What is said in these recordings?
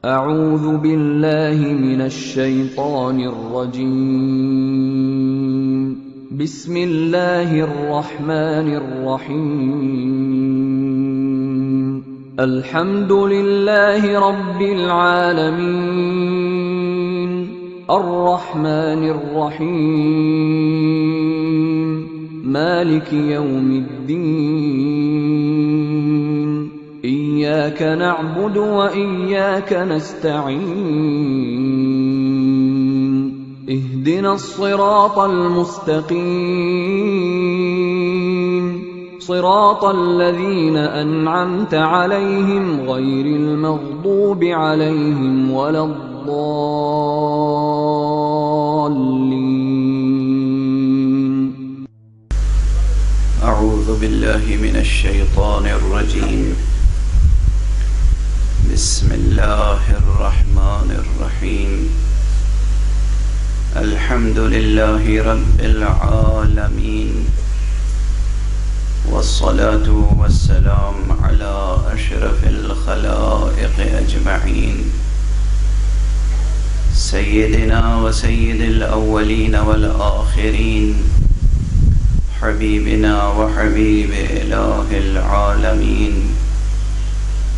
اعوذ باللہ من الشیطان الرجیم بسم اللہ الرحمن الرحیم الحمد للہ رب العالمین الرحمن الرحیم مالک یوم الدین إياك نعبد وإياك نستعين اهدنا الصراط المستقيم صراط الذين أنعمت عليهم غير المغضوب عليهم ولا الضالين. أعوذ بالله من الشيطان الرجيم. بسم الله الرحمن الرحيم. الحمد لله رب العالمين والصلاة والسلام على أشرف الخلائق أجمعين سيدنا وسيد الأولين والآخرين حبيبنا وحبيب إله العالمين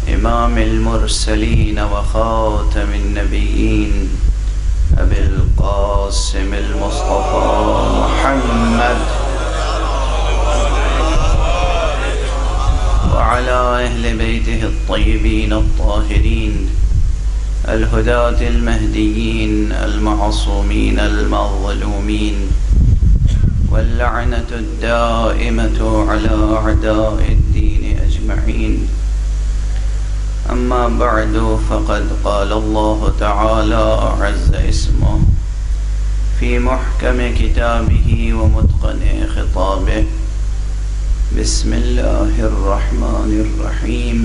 امام المرسلین وخاتم النبیین ابی القاسم المصطفى محمد وعلى اہل بیتہ الطیبین الطاہرین الہداة المہدیین المعصومین المظلومین واللعنة الدائمة على أعداء الدين أجمعين. أما بعد فقد قال الله تعالى عز اسمه في محكم كتابه ومتقن خطابه. بسم الله الرحمن الرحيم.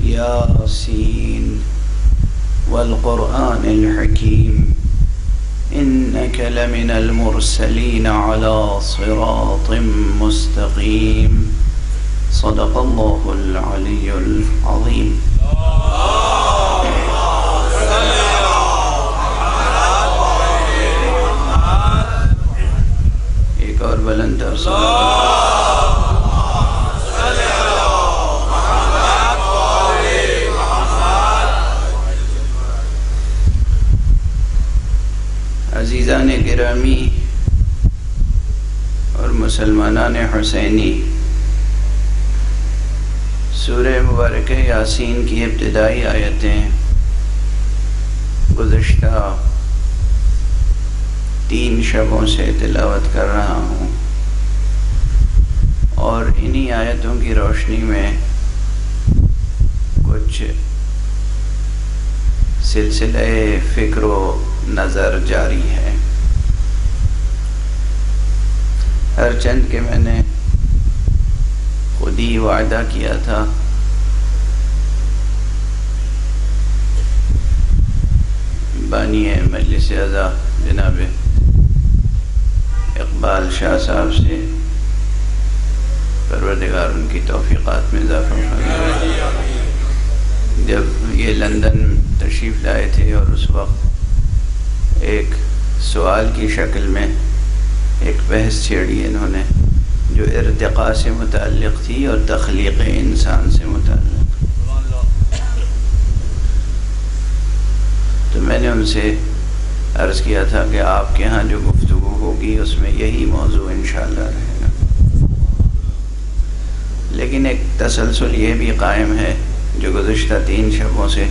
ياسين والقرآن الحكيم إنك لمن المرسلين على صراط مستقيم. صدق الله العلي العظيم. ایک اور بلند عزیزان گرامی اور مسلمانان حسینی، سورہ مبارکہ یاسین کی ابتدائی آیتیں گزشتہ 3 شبوں سے تلاوت کر رہا ہوں، اور انہی آیتوں کی روشنی میں کچھ سلسلہ فکر و نظر جاری ہے. ہر چند کہ میں نے خود ہی وعدہ کیا تھا بانی مجلس اعضا جناب اقبال شاہ صاحب سے، پروردگار ان کی توفیقات میں اضافہ فرمائے. جب یہ لندن تشریف لائے تھے اور اس وقت ایک سوال کی شکل میں ایک بحث چھیڑی انہوں نے جو ارتقاء سے متعلق تھی اور تخلیق انسان سے متعلق. تو میں نے ان سے عرض کیا تھا کہ آپ کے ہاں جو گفتگو ہوگی اس میں یہی موضوع انشاءاللہ رہے گا، لیکن ایک تسلسل یہ بھی قائم ہے جو گزشتہ 3 شبوں سے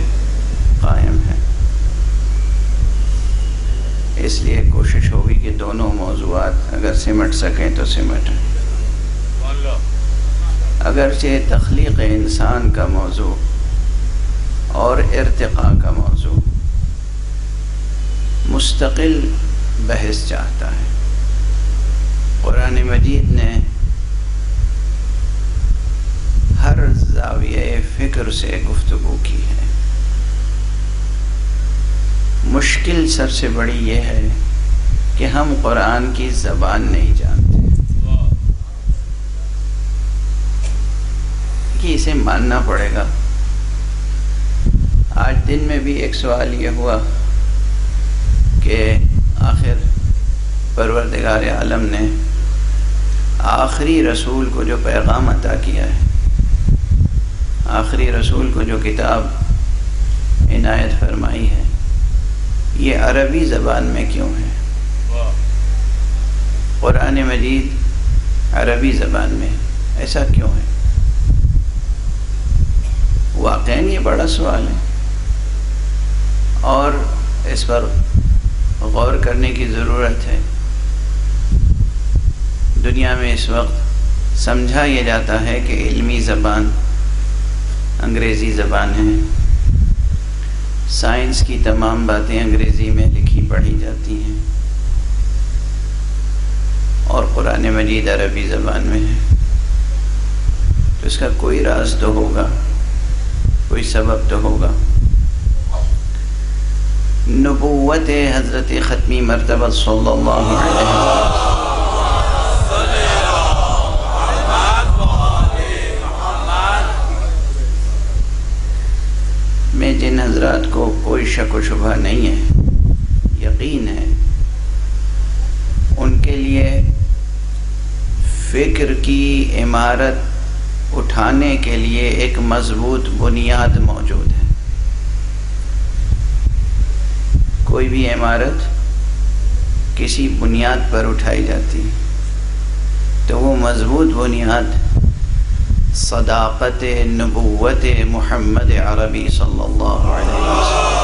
قائم ہے. اس لیے کوشش ہوگی کہ دونوں موضوعات اگر سمٹ سکیں تو سمٹیں. اگرچہ تخلیق انسان کا موضوع اور ارتقاء کا موضوع مستقل بحث چاہتا ہے، قرآن مجید نے ہر زاویہ فکر سے گفتگو کی ہے. مشکل سب سے بڑی یہ ہے کہ ہم قرآن کی زبان نہیں جانتے کہ اسے ماننا پڑے گا. آج دن میں بھی ایک سوال یہ ہوا کہ آخر پروردگار عالم نے آخری رسول کو جو پیغام عطا کیا ہے، آخری رسول کو جو کتاب عنایت فرمائی ہے، یہ عربی زبان میں کیوں ہے؟ قرآن مجید عربی زبان میں ایسا کیوں ہے؟ واقعاً یہ بڑا سوال ہے اور اس پر غور کرنے کی ضرورت ہے۔ دنیا میں اس وقت سمجھا یہ جاتا ہے کہ علمی زبان انگریزی زبان ہے، سائنس کی تمام باتیں انگریزی میں لکھی پڑھی جاتی ہیں اور قرآن مجید عربی زبان میں ہے، تو اس کا کوئی راز تو ہوگا، کوئی سبب تو ہوگا۔ نبوت حضرت ختمی مرتبہ صلی اللہ علیہ وسلم میں جن حضرات کو کوئی شک و شبہ نہیں ہے، یقین ہے، ان کے لیے فکر کی عمارت اٹھانے کے لیے ایک مضبوط بنیاد موجود ہے۔ کوئی بھی عمارت کسی بنیاد پر اٹھائی جاتی تو وہ مضبوط بنیاد صداقت نبوت محمد عربی صلی اللہ علیہ وسلم۔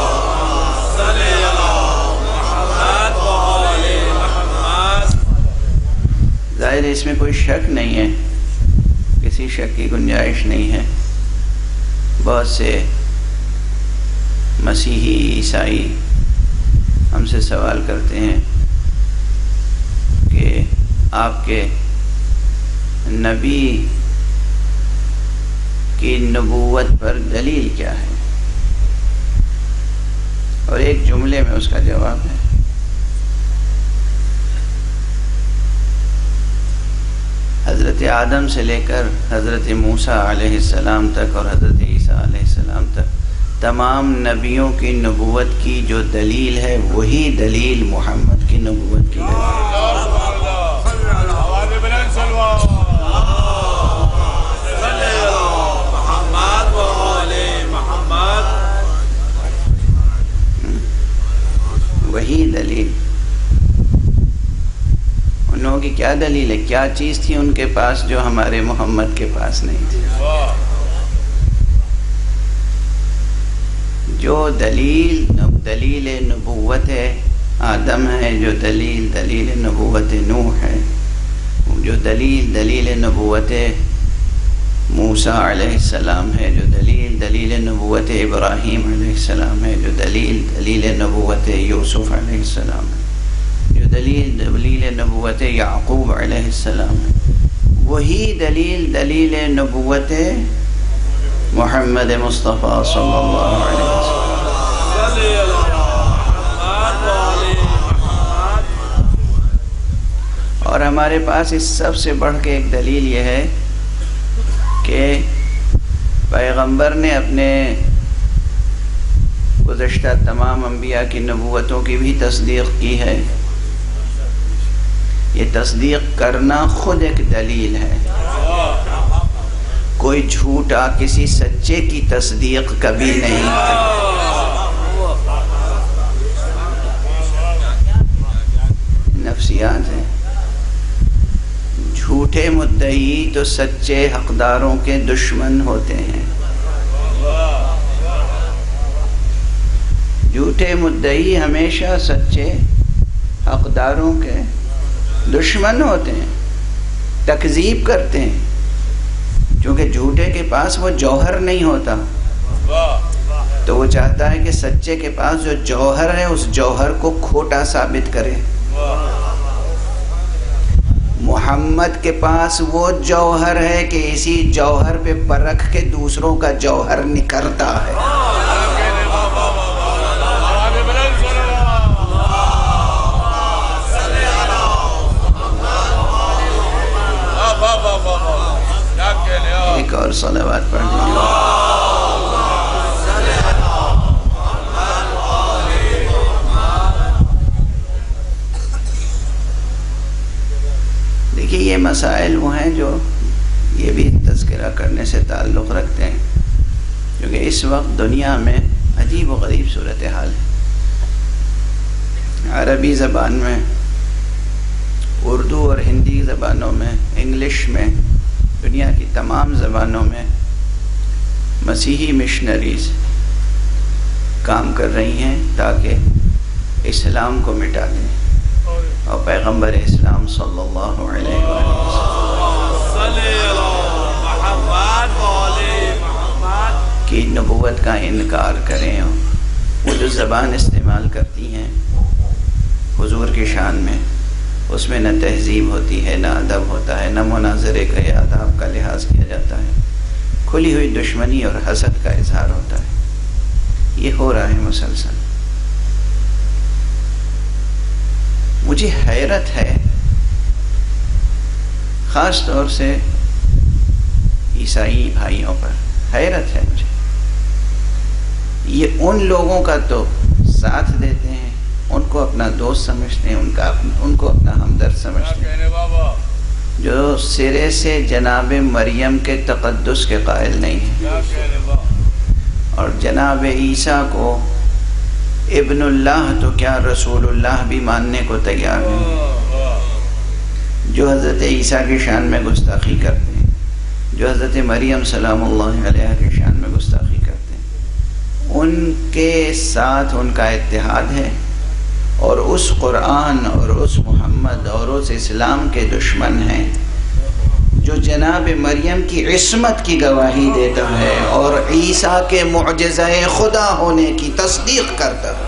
ظاہر ہے اس میں کوئی شک نہیں ہے، کسی شک کی گنجائش نہیں ہے۔ بہت سے مسیحی عیسائی ہم سے سوال کرتے ہیں کہ آپ کے نبی کی نبوت پر دلیل کیا ہے، اور ایک جملے میں اس کا جواب ہے، حضرت آدم سے لے کر حضرت موسیٰ علیہ السلام تک اور حضرت عیسیٰ علیہ السلام تک تمام نبیوں کی نبوت کی جو دلیل ہے وہی دلیل محمد کی نبوت کی ہے۔ وہی دلیل۔ ان لوگوں کی کیا دلیل ہے؟ کیا چیز تھی ان کے پاس جو ہمارے محمد کے پاس نہیں تھی؟ جو دلیل نبوت آدم ہے، جو دلیل نبوت نوح ہے، جو دلیل نبوت موسیٰ علیہ السلام ہے، جو دلیل نبوت ابراہیم علیہ السلام ہے، جو دلیل نبوت یوسف علیہ السلام ہے، جو دلیل نبوت یعقوب علیہ السلام ہے، وہی دلیل نبوت محمد مصطفیٰ صلی اللہ علیہ وسلم۔ اور ہمارے پاس اس سب سے بڑھ کے ایک دلیل یہ ہے کہ پیغمبر نے اپنے گزشتہ تمام انبیاء کی نبوتوں کی بھی تصدیق کی ہے۔ یہ تصدیق کرنا خود ایک دلیل ہے۔ کوئی جھوٹا کسی سچے کی تصدیق کبھی نہیں کرتا۔ نفسیات ہے۔ جھوٹے مدعی تو سچے حقداروں کے دشمن ہوتے ہیں۔ جھوٹے مدعی ہمیشہ سچے حقداروں کے دشمن ہوتے ہیں، تکذیب کرتے ہیں، کیونکہ جھوٹے کے پاس وہ جوہر نہیں ہوتا، تو وہ چاہتا ہے کہ سچے کے پاس جو جوہر ہے اس جوہر کو کھوٹا ثابت کرے۔ محمد کے پاس وہ جوہر ہے کہ اسی جوہر پہ پرکھ کے دوسروں کا جوہر نکھرتا ہے۔ ایک اور صلوات پڑھ دیجیے۔ مسائل وہ ہیں جو یہ بھی تذکرہ کرنے سے تعلق رکھتے ہیں، کیونکہ اس وقت دنیا میں عجیب و غریب صورتحال ہے۔ عربی زبان میں، اردو اور ہندی زبانوں میں، انگلش میں، دنیا کی تمام زبانوں میں مسیحی مشنریز کام کر رہی ہیں تاکہ اسلام کو مٹا دیں اور پیغمبر اسلام صلی اللہ علیہ وسلم کی نبوت کا انکار کریں۔ وہ جو زبان استعمال کرتی ہیں حضور کی شان میں، اس میں نہ تہذیب ہوتی ہے، نہ ادب ہوتا ہے، نہ مناظرے کا یا آداب کا لحاظ کیا جاتا ہے، کھلی ہوئی دشمنی اور حسد کا اظہار ہوتا ہے۔ یہ ہو رہا ہے مسلسل۔ مجھے حیرت ہے خاص طور سے عیسائی بھائیوں پر، حیرت ہے مجھے۔ یہ ان لوگوں کا تو ساتھ دیتے ہیں، ان کو اپنا دوست سمجھتے ہیں، ان کو اپنا ہمدرد سمجھتے ہیں، جو سرے سے جناب مریم کے تقدس کے قائل نہیں ہیں، اور جناب عیسیٰ کو ابن اللہ تو کیا رسول اللہ بھی ماننے کو تیار نہیں، جو حضرت عیسیٰ کی شان میں گستاخی کرتے ہیں، جو حضرت مریم سلام اللہ علیہ کی شان میں گستاخی کرتے ہیں، ان کے ساتھ ان کا اتحاد ہے، اور اس قرآن اور اس محمد اور اس اسلام کے دشمن ہیں جو جناب مریم کی عصمت کی گواہی دیتا ہے اور عیسیٰ کے معجزہ خدا ہونے کی تصدیق کرتا ہے۔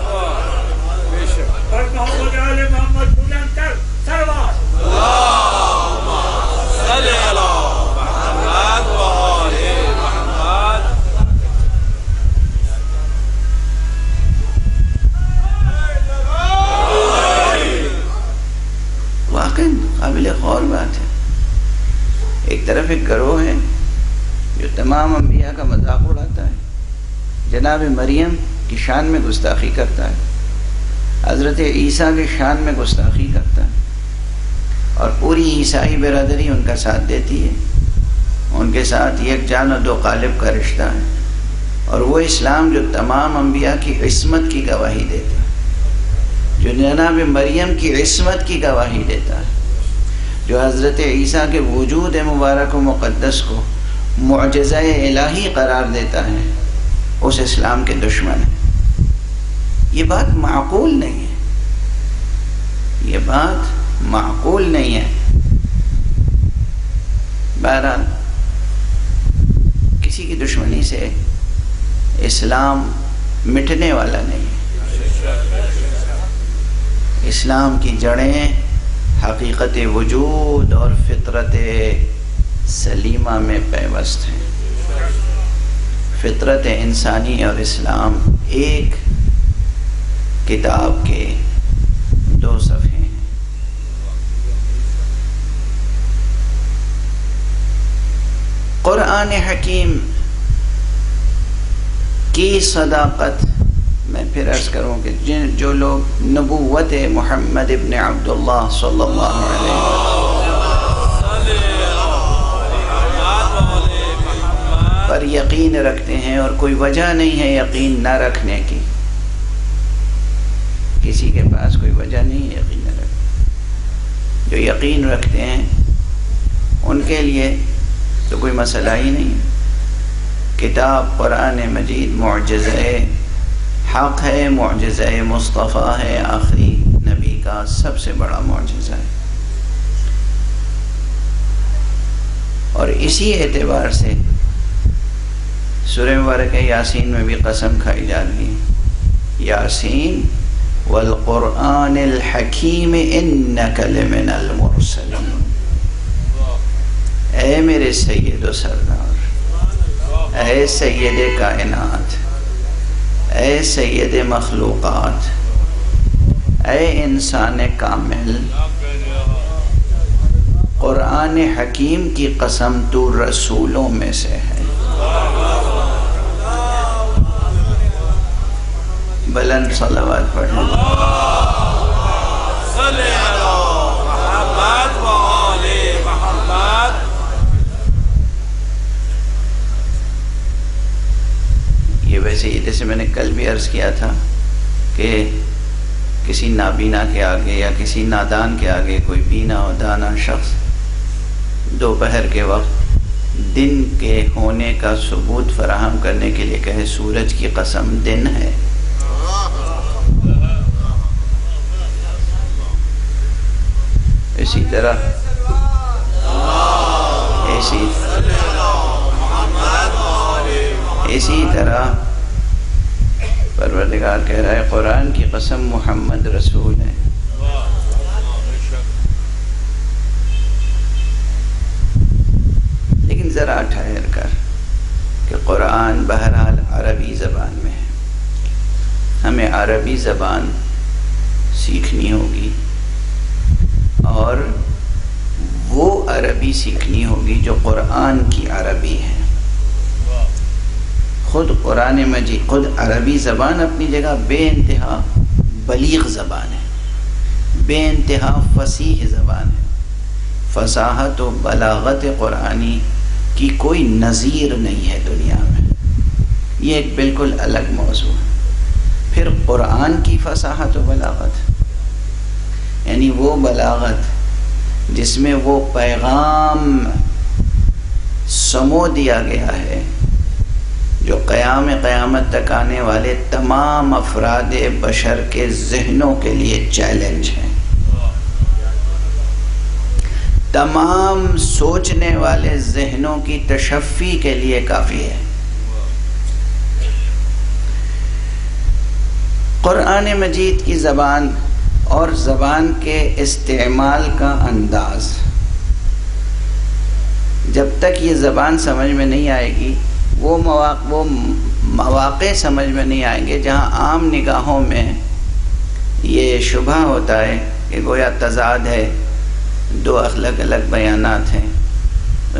واقعی قابل غور بات ہے۔ ایک طرف ایک گروہ ہے جو تمام انبیاء کا مذاق اڑاتا ہے، جناب مریم کی شان میں گستاخی کرتا ہے، حضرت عیسیٰ کی شان میں گستاخی کرتا ہے، اور پوری عیسائی برادری ان کا ساتھ دیتی ہے، ان کے ساتھ یک جان و دو قالب کا رشتہ ہے، اور وہ اسلام جو تمام انبیاء کی عصمت کی گواہی دیتا ہے، جو جناب مریم کی عصمت کی گواہی دیتا ہے، جو حضرت عیسیٰ کے وجود مبارک و مقدس کو معجزہ الہی قرار دیتا ہے، اس اسلام کے دشمن ہے۔ یہ بات معقول نہیں ہے، یہ بات معقول نہیں ہے۔ بہرحال کسی کی دشمنی سے اسلام مٹنے والا نہیں ہے۔ اسلام کی جڑیں حقیقت وجود اور فطرت سلیمہ میں پیوست ہیں۔ فطرت انسانی اور اسلام ایک کتاب کے دو صفحے ہیں۔ قرآن حکیم کی صداقت، میں پھر عرض کروں کہ جو لوگ نبوت محمد ابن عبداللہ صلی اللہ علیہ وسلم پر یقین رکھتے ہیں، اور کوئی وجہ نہیں ہے یقین نہ رکھنے کی، کسی کے پاس کوئی وجہ نہیں ہے یقین نہ رکھنے، جو یقین رکھتے ہیں ان کے لیے تو کوئی مسئلہ ہی نہیں ہے۔ کتاب قرآن مجید معجزہ حق ہے، معجزہ مصطفیٰ ہے، آخری نبی کا سب سے بڑا معجزہ ہے، اور اسی اعتبار سے سورہ مبارکہ یاسین میں بھی قسم کھائی جا رہی ہے، یاسین والقرآن الحکیم انک لمن المرسلین۔ اے میرے سید و سردار، اے سید کائنات، اے سید مخلوقات، اے انسان کامل، قرآن حکیم کی قسم تو رسولوں میں سے ہے۔ بلند صلوات پڑھیں۔ صلی اللہ محمد و آل محمد۔ ویسے یہ جیسے میں نے کل بھی عرض کیا تھا کہ کسی نابینا کے آگے یا کسی نادان کے آگے کوئی بینا و دانا شخص دوپہر کے وقت دن کے ہونے کا ثبوت فراہم کرنے کے لیے کہے سورج کی قسم دن ہے، اسی طرح پروردگار کہہ رہا ہے قرآن کی قسم محمد رسول ہے۔ لیکن ذرا ٹھہر کر کہ قرآن بہرحال عربی زبان میں ہے، ہمیں عربی زبان سیکھنی ہوگی اور وہ عربی سیکھنی ہوگی جو قرآن کی عربی ہے۔ خود قرآن مجید، خود عربی زبان اپنی جگہ بے انتہا بلیغ زبان ہے، بے انتہا فصیح زبان ہے، فصاحت و بلاغت قرآنی کی کوئی نظیر نہیں ہے دنیا میں، یہ ایک بالکل الگ موضوع ہے۔ پھر قرآن کی فصاحت و بلاغت یعنی وہ بلاغت جس میں وہ پیغام سمو دیا گیا ہے جو قیامت تک آنے والے تمام افراد بشر کے ذہنوں کے لیے چیلنج ہے، تمام سوچنے والے ذہنوں کی تشفی کے لیے کافی ہے۔ قرآن مجید کی زبان اور زبان کے استعمال کا انداز، جب تک یہ زبان سمجھ میں نہیں آئے گی وہ مواقع سمجھ میں نہیں آئیں گے جہاں عام نگاہوں میں یہ شبہ ہوتا ہے کہ گویا تضاد ہے، دو الگ الگ بیانات ہیں۔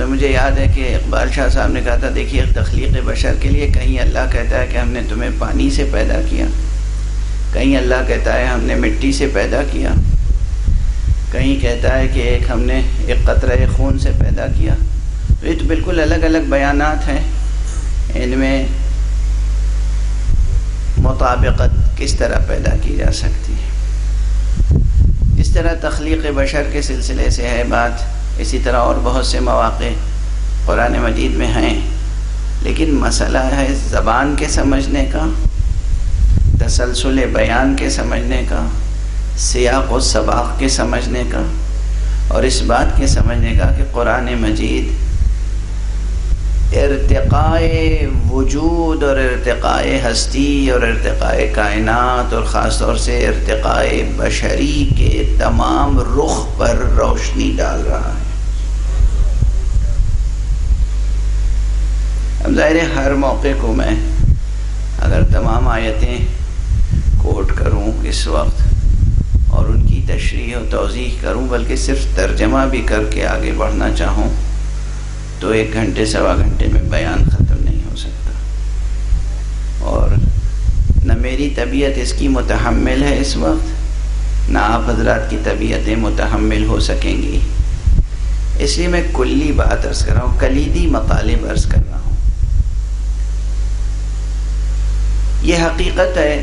مجھے یاد ہے کہ اقبال شاہ صاحب نے کہا تھا دیکھیے تخلیق بشر کے لیے کہیں اللہ کہتا ہے کہ ہم نے تمہیں پانی سے پیدا کیا، کہیں اللہ کہتا ہے ہم نے مٹی سے پیدا کیا، کہیں کہتا ہے کہ ہم نے ایک قطرہ خون سے پیدا کیا۔ یہ تو بالکل الگ الگ بیانات ہیں، ان میں مطابقت کس طرح پیدا کی جا سکتی ہے؟ اس طرح تخلیق بشر کے سلسلے سے ہے بات، اسی طرح اور بہت سے مواقع قرآن مجید میں ہیں، لیکن مسئلہ ہے زبان کے سمجھنے کا، تسلسل بیان کے سمجھنے کا، سیاق و سباق کے سمجھنے کا، اور اس بات کے سمجھنے کا کہ قرآن مجید ارتقاء وجود اور ارتقاء ہستی اور ارتقاء کائنات اور خاص طور سے ارتقاء بشری کے تمام رخ پر روشنی ڈال رہا ہے۔ اب ظاہر ہے ہر موقع کو میں اگر تمام آیتیں کوٹ کروں اس وقت اور ان کی تشریح و توضیح کروں، بلکہ صرف ترجمہ بھی کر کے آگے بڑھنا چاہوں تو 1 گھنٹے سوا گھنٹے میں بیان ختم نہیں ہو سکتا، اور نہ میری طبیعت اس کی متحمل ہے اس وقت، نہ آپ حضرات کی طبیعتیں متحمل ہو سکیں گی، اس لیے میں کلی بات عرض کر رہا ہوں، کلیدی مطالب عرض کر رہا ہوں۔ یہ حقیقت ہے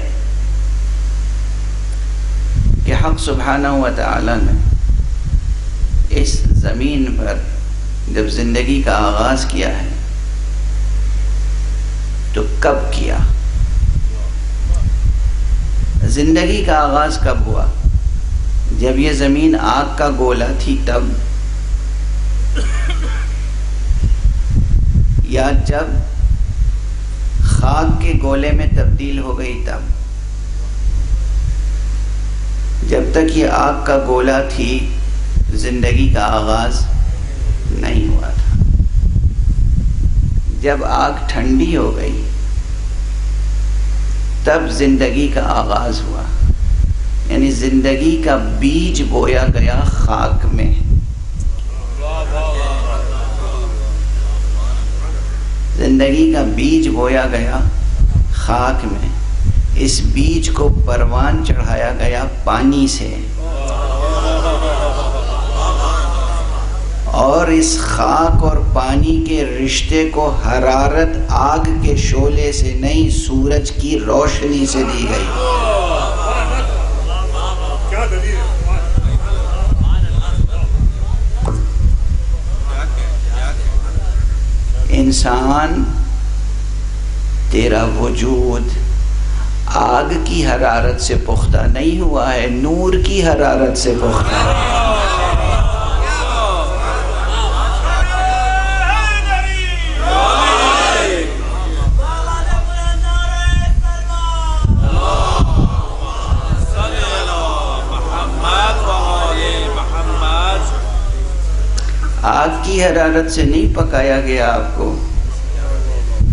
کہ حق سبحانہ و تعالی نے اس زمین پر جب زندگی کا آغاز کیا ہے تو کب کیا؟ زندگی کا آغاز کب ہوا؟ جب یہ زمین آگ کا گولا تھی تب، یا جب خاک کے گولے میں تبدیل ہو گئی تب؟ جب تک یہ آگ کا گولا تھی زندگی کا آغاز نہیں ہوا تھا۔ جب آگ ٹھنڈی ہو گئی تب زندگی کا آغاز ہوا، یعنی زندگی کا بیج بویا گیا خاک میں۔ زندگی کا بیج بویا گیا خاک میں، اس بیج کو پروان چڑھایا گیا پانی سے، اور اس خاک اور پانی کے رشتے کو حرارت آگ کے شعلے سے نہیں سورج کی روشنی سے دی گئی۔ انسان تیرا وجود آگ کی حرارت سے پختہ نہیں ہوا ہے، نور کی حرارت سے پختہ ہے۔ آگ کی حرارت سے نہیں پکایا گیا آپ کو،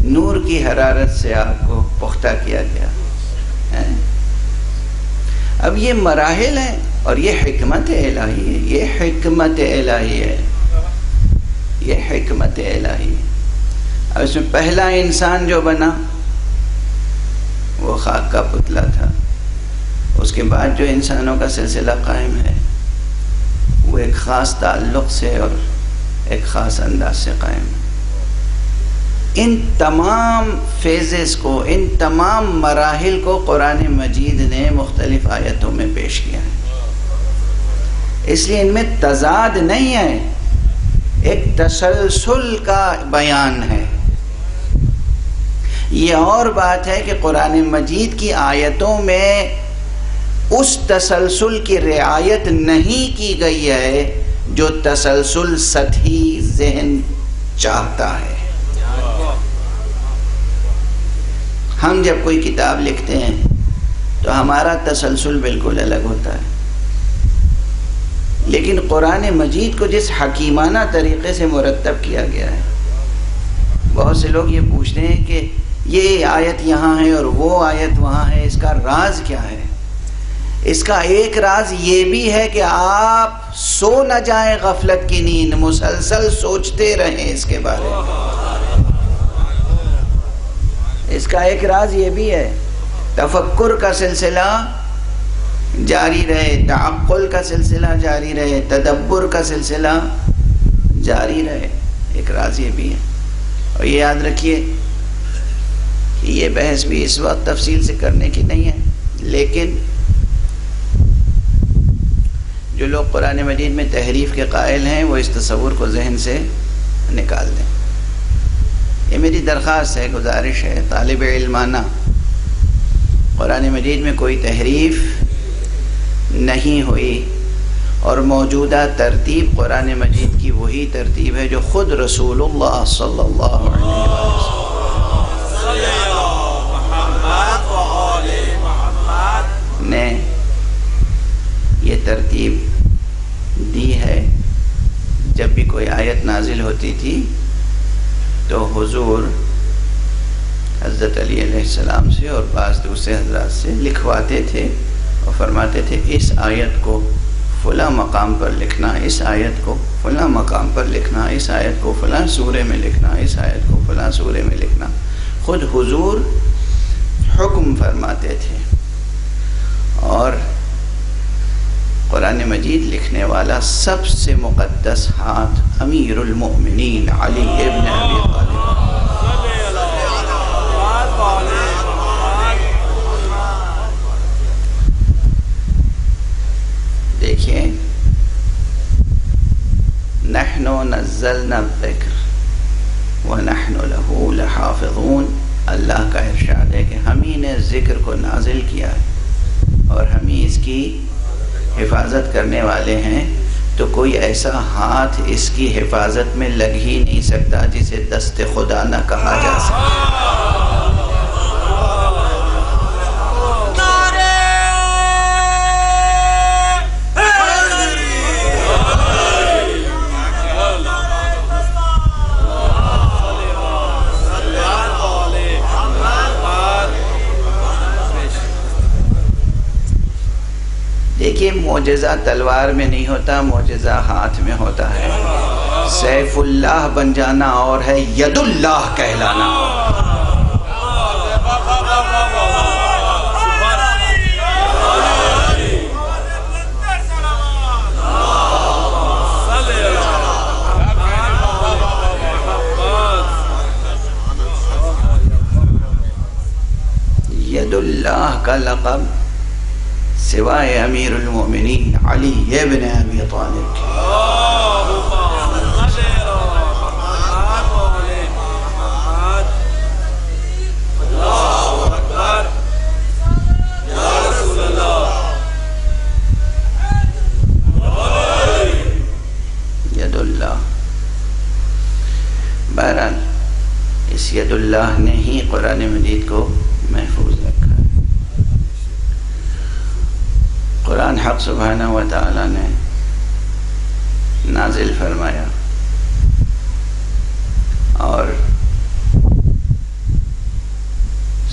نور کی حرارت سے آپ کو پختہ کیا گیا۔ اب یہ مراحل ہیں اور یہ حکمت الہی ہے، یہ حکمت الہی ہے، یہ حکمت الہی ہے۔ اب اس میں پہلا انسان جو بنا وہ خاک کا پتلا تھا، اس کے بعد جو انسانوں کا سلسلہ قائم ہے وہ ایک خاص تعلق سے اور ایک خاص انداز سے قائم ہے۔ ان تمام فیزز کو، ان تمام مراحل کو قرآن مجید نے مختلف آیتوں میں پیش کیا ہے، اس لیے ان میں تضاد نہیں ہے، ایک تسلسل کا بیان ہے۔ یہ اور بات ہے کہ قرآن مجید کی آیتوں میں اس تسلسل کی رعایت نہیں کی گئی ہے جو تسلسل سطحی ذہن چاہتا ہے۔ ہم جب کوئی کتاب لکھتے ہیں تو ہمارا تسلسل بالکل الگ ہوتا ہے، لیکن قرآن مجید کو جس حکیمانہ طریقے سے مرتب کیا گیا ہے، بہت سے لوگ یہ پوچھتے ہیں کہ یہ آیت یہاں ہے اور وہ آیت وہاں ہے، اس کا راز کیا ہے؟ اس کا ایک راز یہ بھی ہے کہ آپ سو نہ جائیں غفلت کی نیند، مسلسل سوچتے رہیں اس کے بارے میں۔ اس کا ایک راز یہ بھی ہے، تفکر کا سلسلہ جاری رہے، تعقل کا سلسلہ جاری رہے، تدبر کا سلسلہ جاری رہے، ایک راز یہ بھی ہے۔ اور یہ یاد رکھیے کہ یہ بحث بھی اس وقت تفصیل سے کرنے کی نہیں ہے، لیکن جو لوگ قرآن مجید میں تحریف کے قائل ہیں وہ اس تصور کو ذہن سے نکال دیں۔ یہ میری درخواست ہے، گزارش ہے طالب علمانہ، قرآن مجید میں کوئی تحریف نہیں ہوئی، اور موجودہ ترتیب قرآن مجید کی وہی ترتیب ہے جو خود رسول اللہ صلی اللہ علیہ وسلم نے یہ ترتیب دی ہے۔ جب بھی کوئی آیت نازل ہوتی تھی تو حضور حضرت علی علیہ السلام سے اور بعض دوسرے حضرات سے لکھواتے تھے اور فرماتے تھے اس آیت کو فلاں مقام پر لکھنا، اس آیت کو فلاں مقام پر لکھنا، اس آیت کو فلاں سورے میں لکھنا، اس آیت کو فلاں سورے میں لکھنا۔ خود حضور حکم فرماتے تھے، اور قرآن مجید لکھنے والا سب سے مقدس ہاتھ امیر المؤمنین علی ابن ابی طالب۔ دیکھیں، نحن نزلنا الذکر ونحن له لحافظون، اللہ کا ارشاد ہے کہ ہم ہی نے ذکر کو نازل کیا ہے اور ہم ہی اس کی حفاظت کرنے والے ہیں، تو کوئی ایسا ہاتھ اس کی حفاظت میں لگ ہی نہیں سکتا جسے دست خدا نہ کہا جا سکے۔ دیکھیے، معجزہ تلوار میں نہیں ہوتا، معجزہ ہاتھ میں ہوتا ہے۔ سیف اللہ بن جانا اور ہے ید اللہ کہلانا۔ عبد اللہ کا لقب سوائے امیر المومنین علی ابن ابی طالب کی. ید اللہ. بہرحال اس ید اللہ نے ہی قرآن مجید کو محفوظ رکھا ہے. قرآن حق سبحانہ و تعالی نے نازل فرمایا اور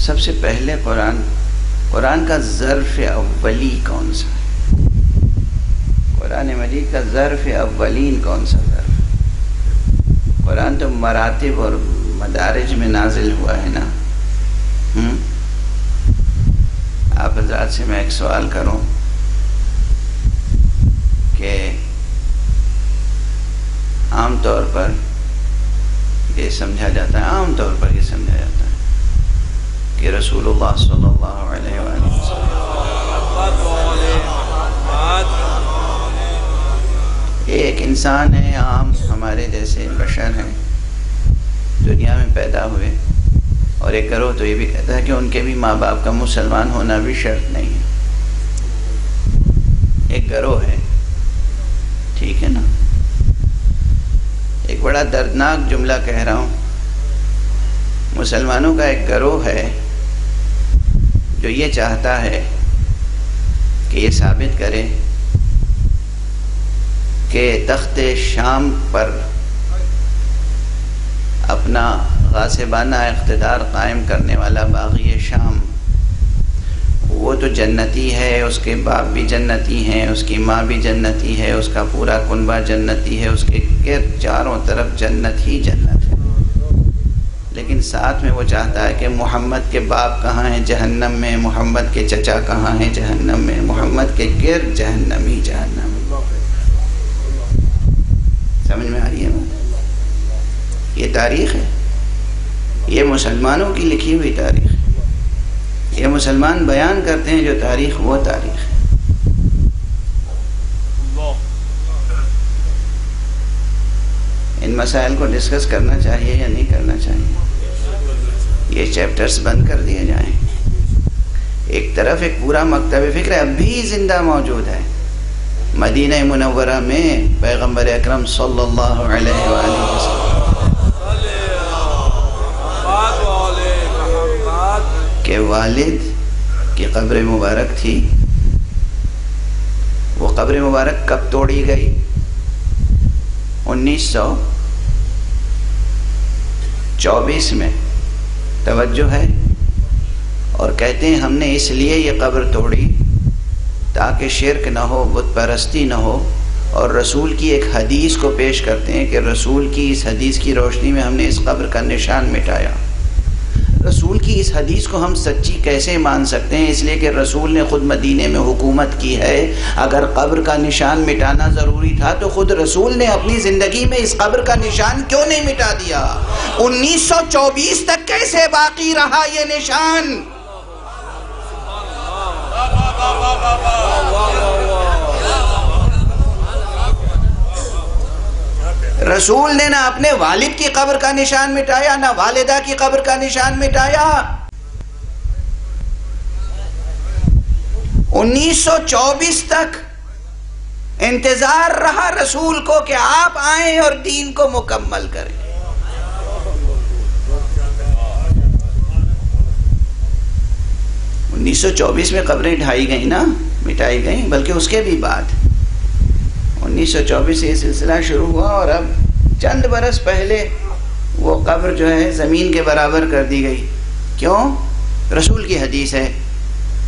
سب سے پہلے قرآن کا ظرف اولی کون سا ہے؟ قرآن مجید کا ظرف اولین کون سا ظرف؟ قرآن تو مراتب اور مدارج میں نازل ہوا ہے نا. آپ حضرات سے میں ایک سوال کروں کہ عام طور پر یہ سمجھا جاتا ہے کہ رسول اللہ صلی اللہ علیہ وآلہ وسلم ایک انسان ہے، عام ہمارے جیسے بشر ہیں، دنیا میں پیدا ہوئے، اور ایک گروہ تو یہ بھی کہتا ہے کہ ان کے بھی ماں باپ کا مسلمان ہونا بھی شرط نہیں ہے. ایک گروہ ہے، ٹھیک ہے نا. ایک بڑا دردناک جملہ کہہ رہا ہوں. مسلمانوں کا ایک گروہ ہے جو یہ چاہتا ہے کہ یہ ثابت کرے کہ تخت شام پر اپنا غاصبانہ اقتدار قائم کرنے والا باغی شام وہ تو جنتی ہے، اس کے باپ بھی جنتی ہیں، اس کی ماں بھی جنتی ہے، اس کا پورا کنبہ جنتی ہے، اس کے گرد چاروں طرف جنت ہی جنت ہے. لیکن ساتھ میں وہ چاہتا ہے کہ محمد کے باپ کہاں ہیں؟ جہنم میں. محمد کے چچا کہاں ہیں؟ جہنم میں. محمد کے گرد جہنم ہی جہنم. سمجھ میں آ رہی ہے نا؟ یہ تاریخ ہے، یہ مسلمانوں کی لکھی ہوئی تاریخ ہے. یہ مسلمان بیان کرتے ہیں جو تاریخ، وہ تاریخ ہے. ان مسائل کو ڈسکس کرنا چاہیے یا نہیں کرنا چاہیے؟ یہ چیپٹرز بند کر دیے جائیں. ایک طرف ایک پورا مکتب فکر اب بھی زندہ موجود ہے. مدینہ منورہ میں پیغمبر اکرم صلی اللہ علیہ وآلہ وسلم کے والد کی قبر مبارک تھی. وہ قبر مبارک کب توڑی گئی؟ 1924 میں. توجہ ہے. اور کہتے ہیں ہم نے اس لیے یہ قبر توڑی تاکہ شرک نہ ہو، بت پرستی نہ ہو. اور رسول کی ایک حدیث کو پیش کرتے ہیں کہ رسول کی اس حدیث کی روشنی میں ہم نے اس قبر کا نشان مٹایا. رسول کی اس حدیث کو ہم سچی کیسے مان سکتے ہیں؟ اس لیے کہ رسول نے خود مدینے میں حکومت کی ہے. اگر قبر کا نشان مٹانا ضروری تھا تو خود رسول نے اپنی زندگی میں اس قبر کا نشان کیوں نہیں مٹا دیا؟ 1924 تک کیسے باقی رہا یہ نشان؟ رسول نے نہ اپنے والد کی قبر کا نشان مٹایا، نہ والدہ کی قبر کا نشان مٹایا. 1924 تک انتظار رہا رسول کو کہ آپ آئیں اور دین کو مکمل کریں. انیس سو 24 میں قبریں ڈھائی گئیں نا، مٹائی گئیں. بلکہ اس کے بھی بعد 1924 سے یہ سلسلہ شروع ہوا اور اب چند برس پہلے وہ قبر جو ہے زمین کے برابر کر دی گئی. کیوں؟ رسول کی حدیث ہے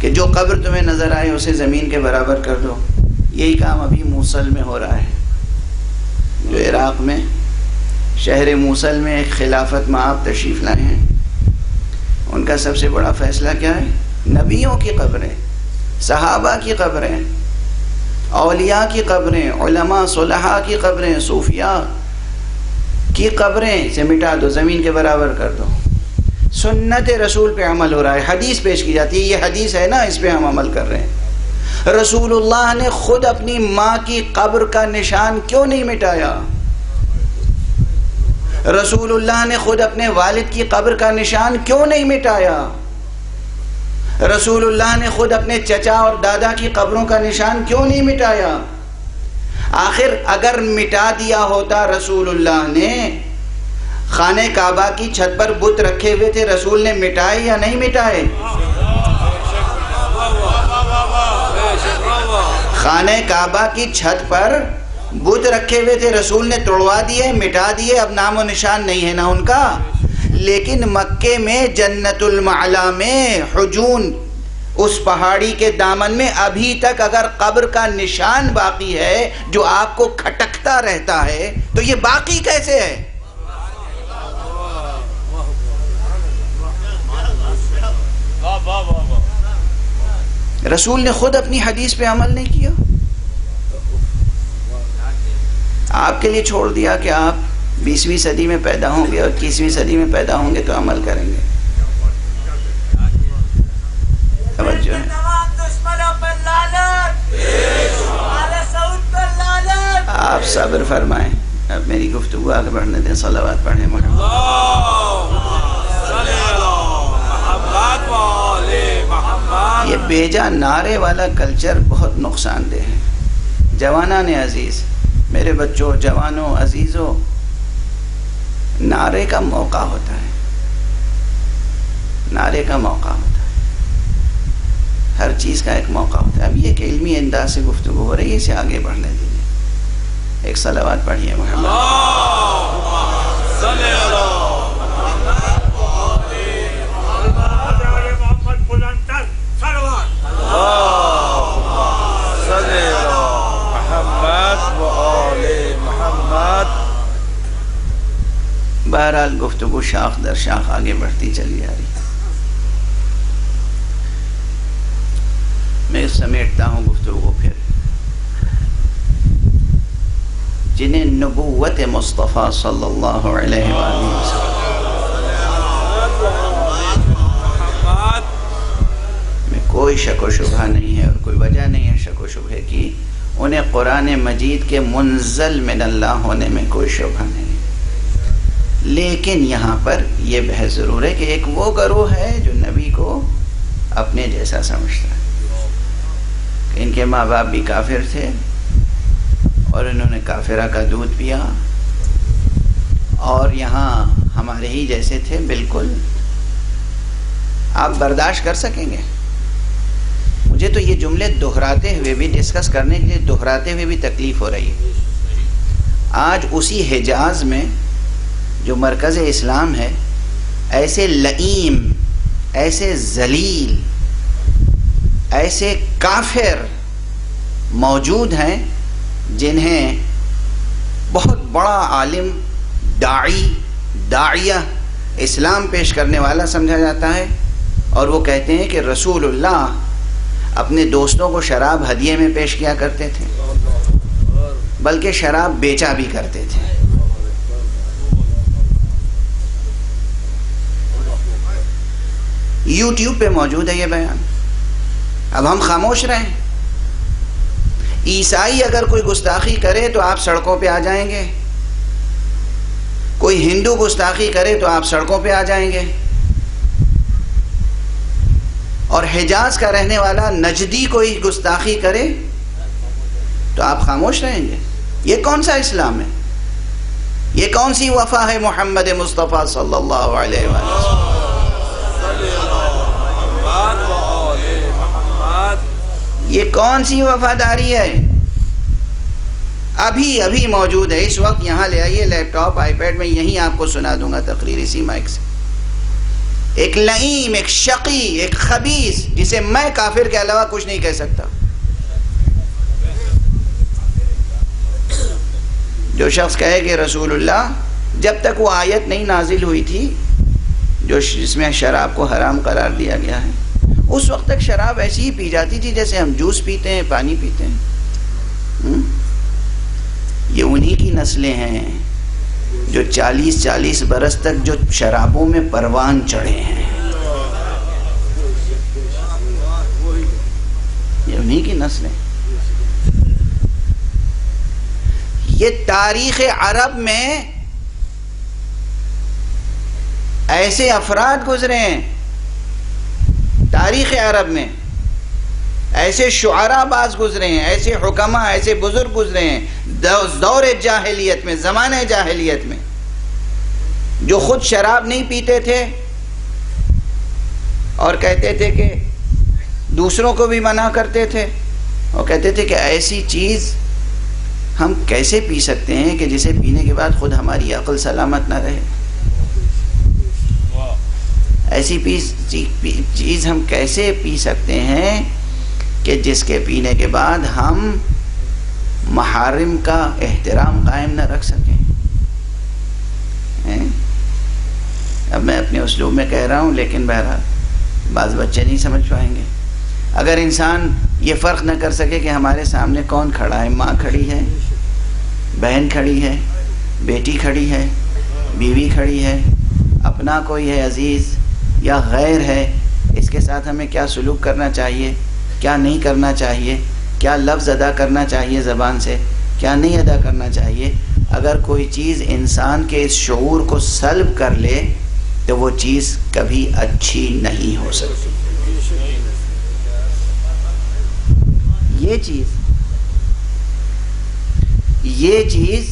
کہ جو قبر تمہیں نظر آئے اسے زمین کے برابر کر دو. یہی کام ابھی موصل میں ہو رہا ہے. جو عراق میں شہر موصل میں ایک خلافت مآب تشریف لائے ہیں، ان کا سب سے بڑا فیصلہ کیا ہے؟ نبیوں کی قبریں، صحابہ کی قبریں، اولیاء کی قبریں، علماء صلحاء کی قبریں، صوفیاء کی قبریں سے مٹا دو، زمین کے برابر کر دو. سنت رسول پہ عمل ہو رہا ہے، حدیث پیش کی جاتی ہے، یہ حدیث ہے نا، اس پہ ہم عمل کر رہے ہیں۔ رسول اللہ نے خود اپنی ماں کی قبر کا نشان کیوں نہیں مٹایا؟ رسول اللہ نے خود اپنے والد کی قبر کا نشان کیوں نہیں مٹایا؟ رسول اللہ نے خود اپنے چچا اور دادا کی قبروں کا نشان کیوں نہیں مٹایا؟ آخر اگر مٹا دیا ہوتا رسول اللہ نے، خانہ کعبہ کی چھت پر بت رکھے ہوئے تھے، رسول نے مٹائے یا نہیں مٹائے؟ خانہ کعبہ کی چھت پر بت رکھے ہوئے تھے، رسول نے توڑوا دیے، مٹا دیے، اب نام و نشان نہیں ہے نا ان کا۔ لیکن مکے میں جنت المعلا میں حجون، اس پہاڑی کے دامن میں ابھی تک اگر قبر کا نشان باقی ہے جو آپ کو کھٹکتا رہتا ہے، تو یہ باقی کیسے ہے؟ رسول نے خود اپنی حدیث پہ عمل نہیں کیا، آپ کے لیے چھوڑ دیا کہ آپ 20ویں صدی میں پیدا ہوں گے اور 21ویں صدی میں پیدا ہوں گے تو عمل کریں گے۔ توجہ ہے، آپ صبر فرمائیں، اب میری گفتگو آگے بڑھنے دیں، صلوات پڑھیں محمد۔ یہ بیجا نعرے والا کلچر بہت نقصان دہ ہے۔ جوانان عزیز، میرے بچوں، جوانوں، عزیزوں، نعرے کا موقع ہوتا ہے، نعرے کا موقع ہوتا ہے، ہر چیز کا ایک موقع ہوتا ہے۔ اب یہ ایک علمی انداز سے گفتگو ہو رہی ہے، اسے آگے بڑھنے دیجیے۔ ایک صلوات پڑھیے محمد۔ بہرحال گفتگو شاخ در شاخ آگے بڑھتی چلی جا رہی ہے۔ میں سمیٹتا ہوں گفتگو پھر۔ جنہیں نبوت مصطفیٰ صلی اللہ علیہ وآلہ وسلم میں کوئی شک و شبہ نہیں ہے اور کوئی وجہ نہیں ہے شک و شبہ کی، انہیں قرآن مجید کے منزل من اللہ ہونے میں کوئی شبہ نہیں۔ لیکن یہاں پر یہ بحث ضرور ہے کہ ایک وہ گروہ ہے جو نبی کو اپنے جیسا سمجھتا ہے، کہ ان کے ماں باپ بھی کافر تھے اور انہوں نے کافرہ کا دودھ پیا، اور یہاں ہمارے ہی جیسے تھے بالکل۔ آپ برداشت کر سکیں گے؟ مجھے تو یہ جملے دہراتے ہوئے بھی، ڈسکس کرنے کے لیے دہراتے ہوئے بھی تکلیف ہو رہی ہے۔ آج اسی حجاز میں جو مرکز اسلام ہے، ایسے لئیم، ایسے ذلیل، ایسے کافر موجود ہیں جنہیں بہت بڑا عالم، داعیہ، اسلام پیش کرنے والا سمجھا جاتا ہے، اور وہ کہتے ہیں کہ رسول اللہ اپنے دوستوں کو شراب ہدیے میں پیش کیا کرتے تھے، بلکہ شراب بیچا بھی کرتے تھے۔ یوٹیوب پہ موجود ہے یہ بیان، اب ہم خاموش رہیں؟ عیسائی اگر کوئی گستاخی کرے تو آپ سڑکوں پہ آ جائیں گے، کوئی ہندو گستاخی کرے تو آپ سڑکوں پہ آ جائیں گے، اور حجاز کا رہنے والا نجدی کوئی گستاخی کرے تو آپ خاموش رہیں گے؟ یہ کون سا اسلام ہے؟ یہ کون سی وفا ہے محمد مصطفیٰ صلی اللہ علیہ وسلم؟ یہ کون سی وفاداری ہے؟ ابھی موجود ہے اس وقت، یہاں لے آئیے لیپ ٹاپ، آئی پیڈ میں، یہیں آپ کو سنا دوں گا تقریر اسی مائک سے۔ ایک لئیم، ایک شقی، ایک خبیث، جسے میں کافر کے علاوہ کچھ نہیں کہہ سکتا، جو شخص کہے کہ رسول اللہ، جب تک وہ آیت نہیں نازل ہوئی تھی جس میں شراب کو حرام قرار دیا گیا ہے، اس وقت تک شراب ایسی ہی پی جاتی تھی جیسے ہم جوس پیتے ہیں، پانی پیتے ہیں۔ یہ انہی کی نسلیں ہیں جو 40 برس تک جو شرابوں میں پروان چڑھے ہیں، یہ انہی کی نسلیں. یہ تاریخ عرب میں ایسے افراد گزرے ہیں، تاریخ عرب میں ایسے شعراء باز گزرے ہیں، ایسے حکماء، ایسے بزرگ گزرے ہیں دور جاہلیت میں، زمانہ جاہلیت میں، جو خود شراب نہیں پیتے تھے اور کہتے تھے کہ دوسروں کو بھی منع کرتے تھے، اور کہتے تھے کہ ایسی چیز ہم کیسے پی سکتے ہیں کہ جسے پینے کے بعد خود ہماری عقل سلامت نہ رہے. ایسی چیز ہم کیسے پی سکتے ہیں کہ جس کے پینے کے بعد ہم محارم کا احترام قائم نہ رکھ سکیں. اب میں اپنے اسلوب میں کہہ رہا ہوں، لیکن بہرحال بعض بچے نہیں سمجھ پائیں گے. اگر انسان یہ فرق نہ کر سکے کہ ہمارے سامنے کون کھڑا ہے، ماں کھڑی ہے، بہن کھڑی ہے، بیٹی کھڑی ہے، بیوی کھڑی ہے، اپنا کوئی ہے عزیز یا غیر ہے، اس کے ساتھ ہمیں کیا سلوک کرنا چاہیے، کیا نہیں کرنا چاہیے، کیا لفظ ادا کرنا چاہیے زبان سے، کیا نہیں ادا کرنا چاہیے. اگر کوئی چیز انسان کے اس شعور کو سلب کر لے تو وہ چیز کبھی اچھی نہیں ہو سکتی. یہ چیز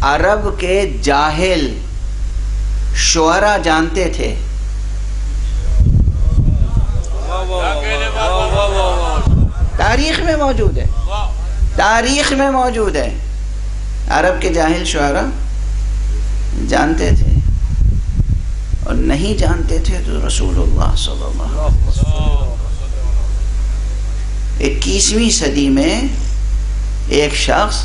عرب کے جاہل شعراء جانتے تھے. تاریخ میں موجود ہے، تاریخ میں موجود ہے. عرب کے جاہل شعراء جانتے تھے، اور نہیں جانتے تھے تو رسول اللہ صلی اللہ علیہ وسلم 21ویں صدی میں ایک شخص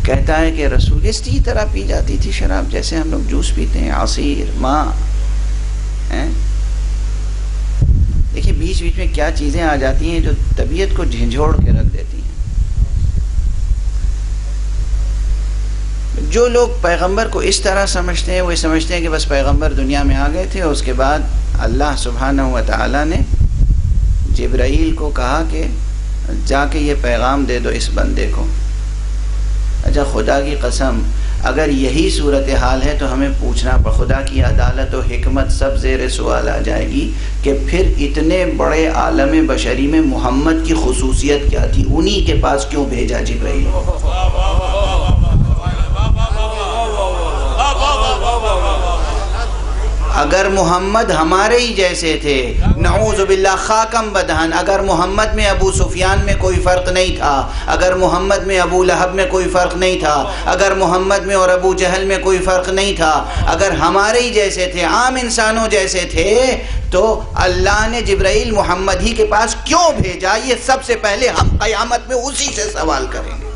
کہتا ہے کہ رسول اسی طرح پی جاتی تھی شراب جیسے ہم لوگ جوس پیتے ہیں، عصیر، ماں. دیکھیں بیچ بیچ میں کیا چیزیں آ جاتی ہیں جو طبیعت کو جھنجھوڑ کے رکھ دیتی ہیں. جو لوگ پیغمبر کو اس طرح سمجھتے ہیں، وہ سمجھتے ہیں کہ بس پیغمبر دنیا میں آ گئے تھے، اور اس کے بعد اللہ سبحانہ و تعالی نے جبرائیل کو کہا کہ جا کے یہ پیغام دے دو اس بندے کو. اچھا خدا کی قسم اگر یہی صورتحال ہے تو ہمیں پوچھنا پڑ، خدا کی عدالت و حکمت سب زیر سوال آ جائے گی کہ پھر اتنے بڑے عالم بشری میں محمد کی خصوصیت کیا تھی، انہی کے پاس کیوں بھیجا جبرائیل. اگر محمد ہمارے ہی جیسے تھے، نعوذ باللہ خاکم بدہن، اگر محمد میں ابو سفیان میں کوئی فرق نہیں تھا، اگر محمد میں ابو لہب میں کوئی فرق نہیں تھا، اگر محمد میں اور ابو جہل میں کوئی فرق نہیں تھا، اگر ہمارے ہی جیسے تھے، عام انسانوں جیسے تھے، تو اللہ نے جبرائیل محمد ہی کے پاس کیوں بھیجا؟ یہ سب سے پہلے ہم قیامت میں اسی سے سوال کریں گے.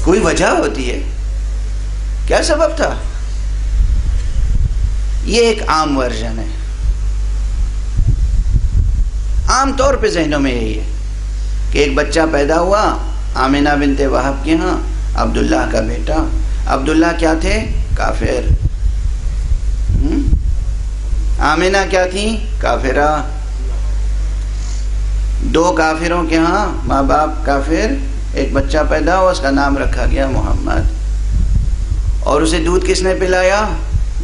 کوئی وجہ ہوتی ہے، کیا سبب تھا؟ یہ ایک عام ورژن ہے، عام طور پہ ذہنوں میں یہی ہے کہ ایک بچہ پیدا ہوا آمنہ بنت وہب کے ہاں، عبداللہ کا بیٹا. عبداللہ کیا تھے؟ کافر. آمنہ کیا تھی؟ کافرہ. دو کافروں کے ہاں ماں باپ کافر، ایک بچہ پیدا ہوا، اس کا نام رکھا گیا محمد. اور اسے دودھ کس نے پلایا؟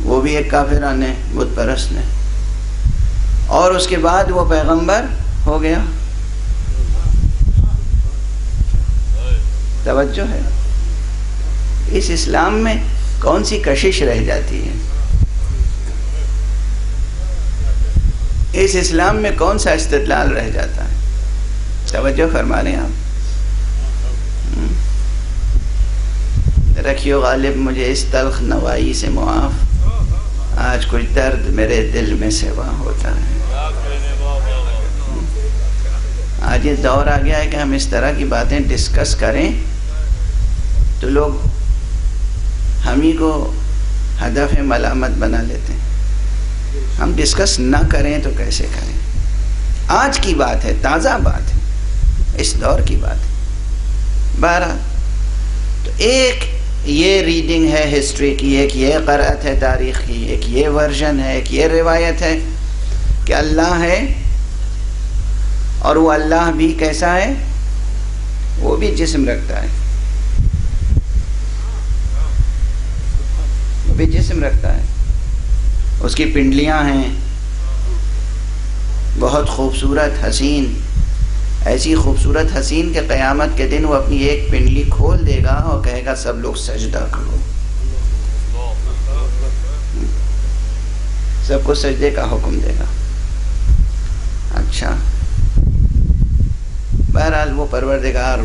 وہ بھی ایک کافرانہ بت پرست نے. اور اس کے بعد وہ پیغمبر ہو گیا. توجہ ہے؟ اس اسلام میں کون سی کشش رہ جاتی ہے؟ اس اسلام میں کون سا استدلال رہ جاتا ہے؟ توجہ فرما رہے ہیں آپ؟ رکھیو غالب مجھے اس تلخ نوائی سے معاف، آج کچھ درد میرے دل میں سوا ہوتا ہے. آج یہ دور آ گیا ہے کہ ہم اس طرح کی باتیں ڈسکس کریں تو لوگ ہم ہی کو ہدف ملامت بنا لیتے ہیں. ہم ڈسکس نہ کریں تو کیسے کریں؟ آج کی بات ہے، تازہ بات ہے، اس دور کی بات ہے۔ بہرحال تو ایک یہ ریڈنگ ہے ہسٹری کی، ایک یہ قرأت ہے تاریخ کی، ایک یہ ورژن ہے، ایک یہ روایت ہے کہ اللہ ہے، اور وہ اللہ بھی کیسا ہے؟ وہ بھی جسم رکھتا ہے، وہ بھی جسم رکھتا ہے، اس کی پنڈلیاں ہیں بہت خوبصورت حسین، ایسی خوبصورت حسین کہ قیامت کے دن وہ اپنی ایک پنڈلی کھول دے گا اور کہے گا سب لوگ سجدہ کرو، سب کو سجدے کا حکم دے گا۔ اچھا، بہرحال وہ پروردگار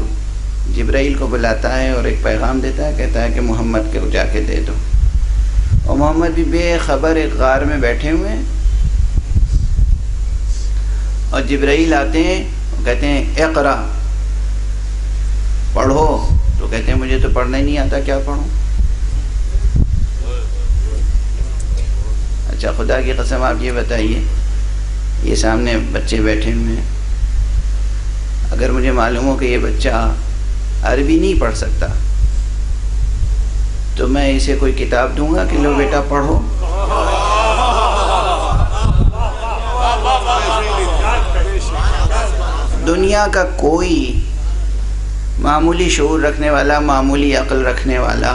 جبرائیل کو بلاتا ہے اور ایک پیغام دیتا ہے، کہتا ہے کہ محمد کو جا کے دے دو، اور محمد بھی بے خبر ایک غار میں بیٹھے ہوئے ہیں، اور جبرائیل آتے ہیں، کہتے ہیں اقرا، پڑھو، تو کہتے ہیں مجھے تو پڑھنا ہی نہیں آتا، کیا پڑھوں؟ اچھا خدا کی قسم آپ یہ بتائیے، یہ سامنے بچے بیٹھے ہوئے ہیں، اگر مجھے معلوم ہو کہ یہ بچہ عربی نہیں پڑھ سکتا تو میں اسے کوئی کتاب دوں گا کہ لو بیٹا پڑھو؟ دنیا کا کوئی معمولی شعور رکھنے والا، معمولی عقل رکھنے والا،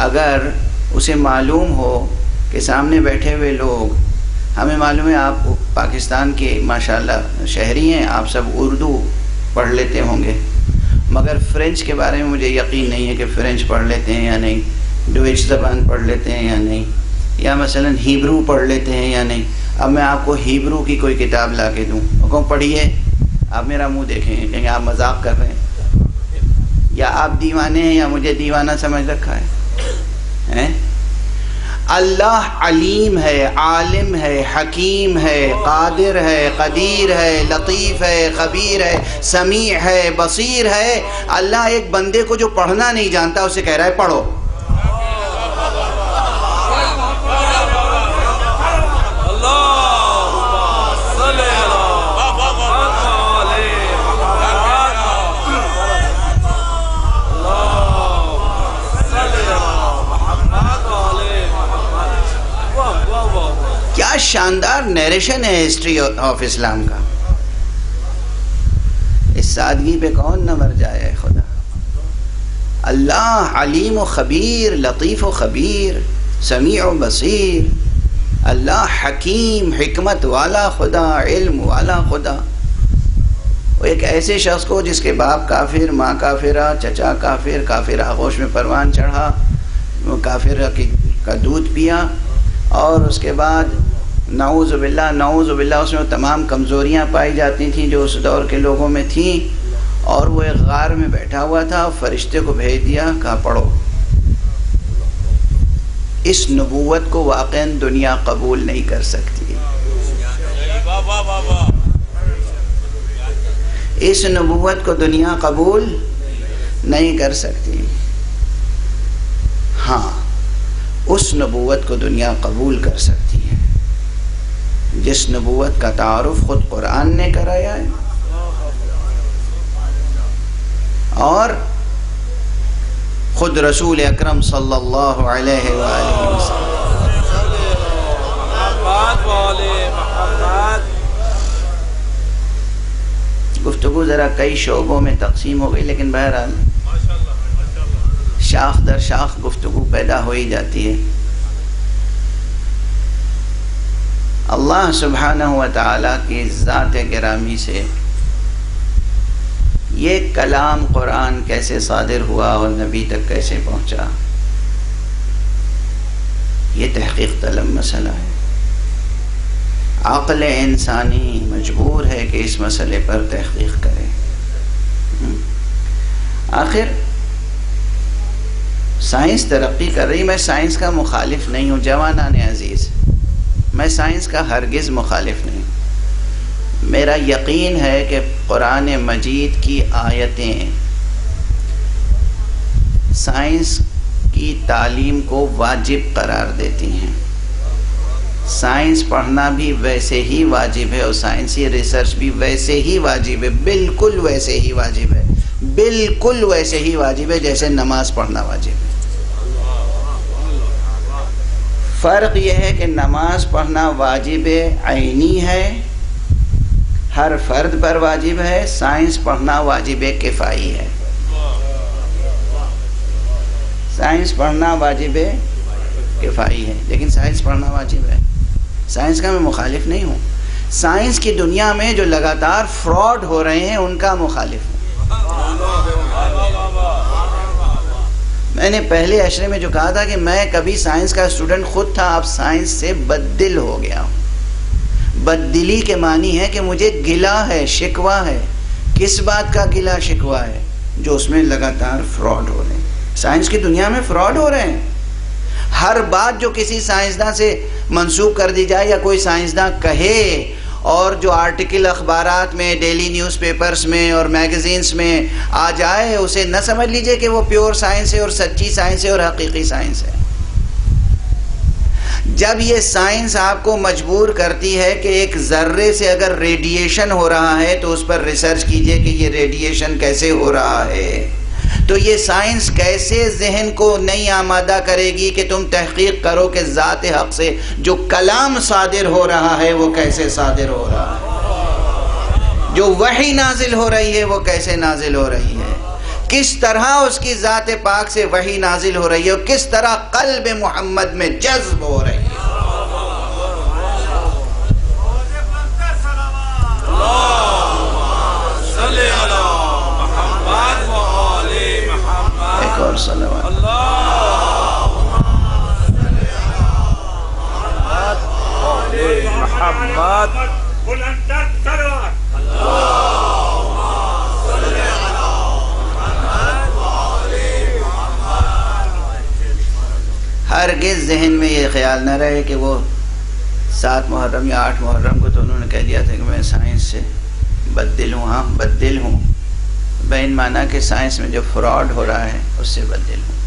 اگر اسے معلوم ہو کہ سامنے بیٹھے ہوئے لوگ، ہمیں معلوم ہے آپ پاکستان کے ماشاءاللہ شہری ہیں، آپ سب اردو پڑھ لیتے ہوں گے، مگر فرینچ کے بارے میں مجھے یقین نہیں ہے کہ فرینچ پڑھ لیتے ہیں یا نہیں، ڈویچ زبان پڑھ لیتے ہیں یا نہیں، یا مثلا ہیبرو پڑھ لیتے ہیں یا نہیں۔ اب میں آپ کو ہیبرو کی کوئی کتاب لا کے دوں، حکم پڑھیے، آپ میرا منہ دیکھیں، کہیں آپ مذاق کر رہے ہیں، یا آپ دیوانے ہیں یا مجھے دیوانہ سمجھ رکھا ہے؟ اللہ علیم ہے، عالم ہے، حکیم ہے، قادر ہے، قدیر ہے، لطیف ہے، خبیر ہے، سمیع ہے، بصیر ہے۔ اللہ ایک بندے کو جو پڑھنا نہیں جانتا اسے کہہ رہا ہے پڑھو۔ کیا شاندار نیریشن ہے ہسٹری آف اسلام کا، اس سادگی پہ کون نہ مر جائے خدا۔ اللہ علیم و خبیر، لطیف و خبیر، سمیع و بصیر، اللہ حکیم، حکمت والا خدا، علم والا خدا۔ وہ ایک ایسے شخص کو جس کے باپ کافر، ماں کافرہ، چچا کافر، کافر آغوش میں پروان چڑھا، وہ کافر کا دودھ پیا، اور اس کے بعد نعوذ باللہ اس میں تمام کمزوریاں پائی جاتی تھیں جو اس دور کے لوگوں میں تھیں، اور وہ ایک غار میں بیٹھا ہوا تھا، فرشتے کو بھیج دیا، کہا پڑھو۔ اس نبوت کو واقعاً دنیا قبول نہیں کر سکتی، اس نبوت کو دنیا قبول نہیں کر سکتی۔ ہاں، اس نبوت کو دنیا قبول کر سکتی ہے جس نبوت کا تعارف خود قرآن نے کرایا ہے، اور خود رسول اکرم صلی اللہ علیہ وآلہ وسلم۔ گفتگو ذرا کئی شعبوں میں تقسیم ہو گئی، لیکن بہرحال شاخ در شاخ گفتگو پیدا ہو ہی جاتی ہے۔ اللہ سبحانہ و تعالیٰ کی ذات گرامی سے یہ کلام قرآن کیسے صادر ہوا اور نبی تک کیسے پہنچا، یہ تحقیق طلب مسئلہ ہے۔ عقل انسانی مجبور ہے کہ اس مسئلے پر تحقیق کرے۔ آخر سائنس ترقی کر رہی، میں سائنس کا مخالف نہیں ہوں جوانان عزیز، میں سائنس کا ہرگز مخالف نہیں ہوں۔ میرا یقین ہے کہ قرآن مجید کی آیتیں سائنس کی تعلیم کو واجب قرار دیتی ہیں، سائنس پڑھنا بھی ویسے ہی واجب ہے اور سائنسی ریسرچ بھی ویسے ہی واجب ہے، بالکل ویسے ہی واجب ہے، بالکل ویسے ہی واجب ہے جیسے نماز پڑھنا واجب ہے۔ فرق یہ ہے کہ نماز پڑھنا واجب عینی ہے، ہر فرد پر واجب ہے، سائنس پڑھنا واجب کفائی ہے۔ سائنس پڑھنا واجب کفائی ہے، لیکن سائنس پڑھنا واجب ہے۔ سائنس کا میں مخالف نہیں ہوں، سائنس کی دنیا میں جو لگاتار فراڈ ہو رہے ہیں ان کا مخالف ہوں۔ میں نے پہلے عشرے میں جو کہا تھا کہ میں کبھی سائنس کا اسٹوڈنٹ خود تھا، اب سائنس سے بددل ہو گیا ہوں۔ بددلی کے معنی ہے کہ مجھے گلہ ہے، شکوہ ہے۔ کس بات کا گلہ شکوہ ہے؟ جو اس میں لگاتار فراڈ ہو رہے ہیں۔ سائنس کی دنیا میں فراڈ ہو رہے ہیں۔ ہر بات جو کسی سائنسداں سے منسوب کر دی جائے یا کوئی سائنسداں کہے اور جو آرٹیکل اخبارات میں، ڈیلی نیوز پیپرز میں اور میگزینز میں آ جائے، اسے نہ سمجھ لیجئے کہ وہ پیور سائنس ہے اور سچی سائنس ہے اور حقیقی سائنس ہے۔ جب یہ سائنس آپ کو مجبور کرتی ہے کہ ایک ذرے سے اگر ریڈیشن ہو رہا ہے تو اس پر ریسرچ کیجئے کہ یہ ریڈیشن کیسے ہو رہا ہے، تو یہ سائنس کیسے ذہن کو نہیں آمادہ کرے گی کہ تم تحقیق کرو کہ ذات حق سے جو کلام صادر ہو رہا ہے وہ کیسے صادر ہو رہا ہے، جو وحی نازل ہو رہی ہے وہ کیسے نازل ہو رہی ہے، کس طرح اس کی ذات پاک سے وحی نازل ہو رہی ہے اور کس طرح قلب محمد میں جذب ہو رہی ہے۔ ایک اور صلوات۔ ہرگز ذہن میں یہ خیال نہ رہے کہ وہ 7 محرم یا 8 محرم کو تو انہوں نے کہہ دیا تھا کہ میں سائنس سے بددل ہوں۔ ہاں بددل ہوں، بین معنی کہ سائنس میں جو فراڈ ہو رہا ہے اس سے بددل ہوں،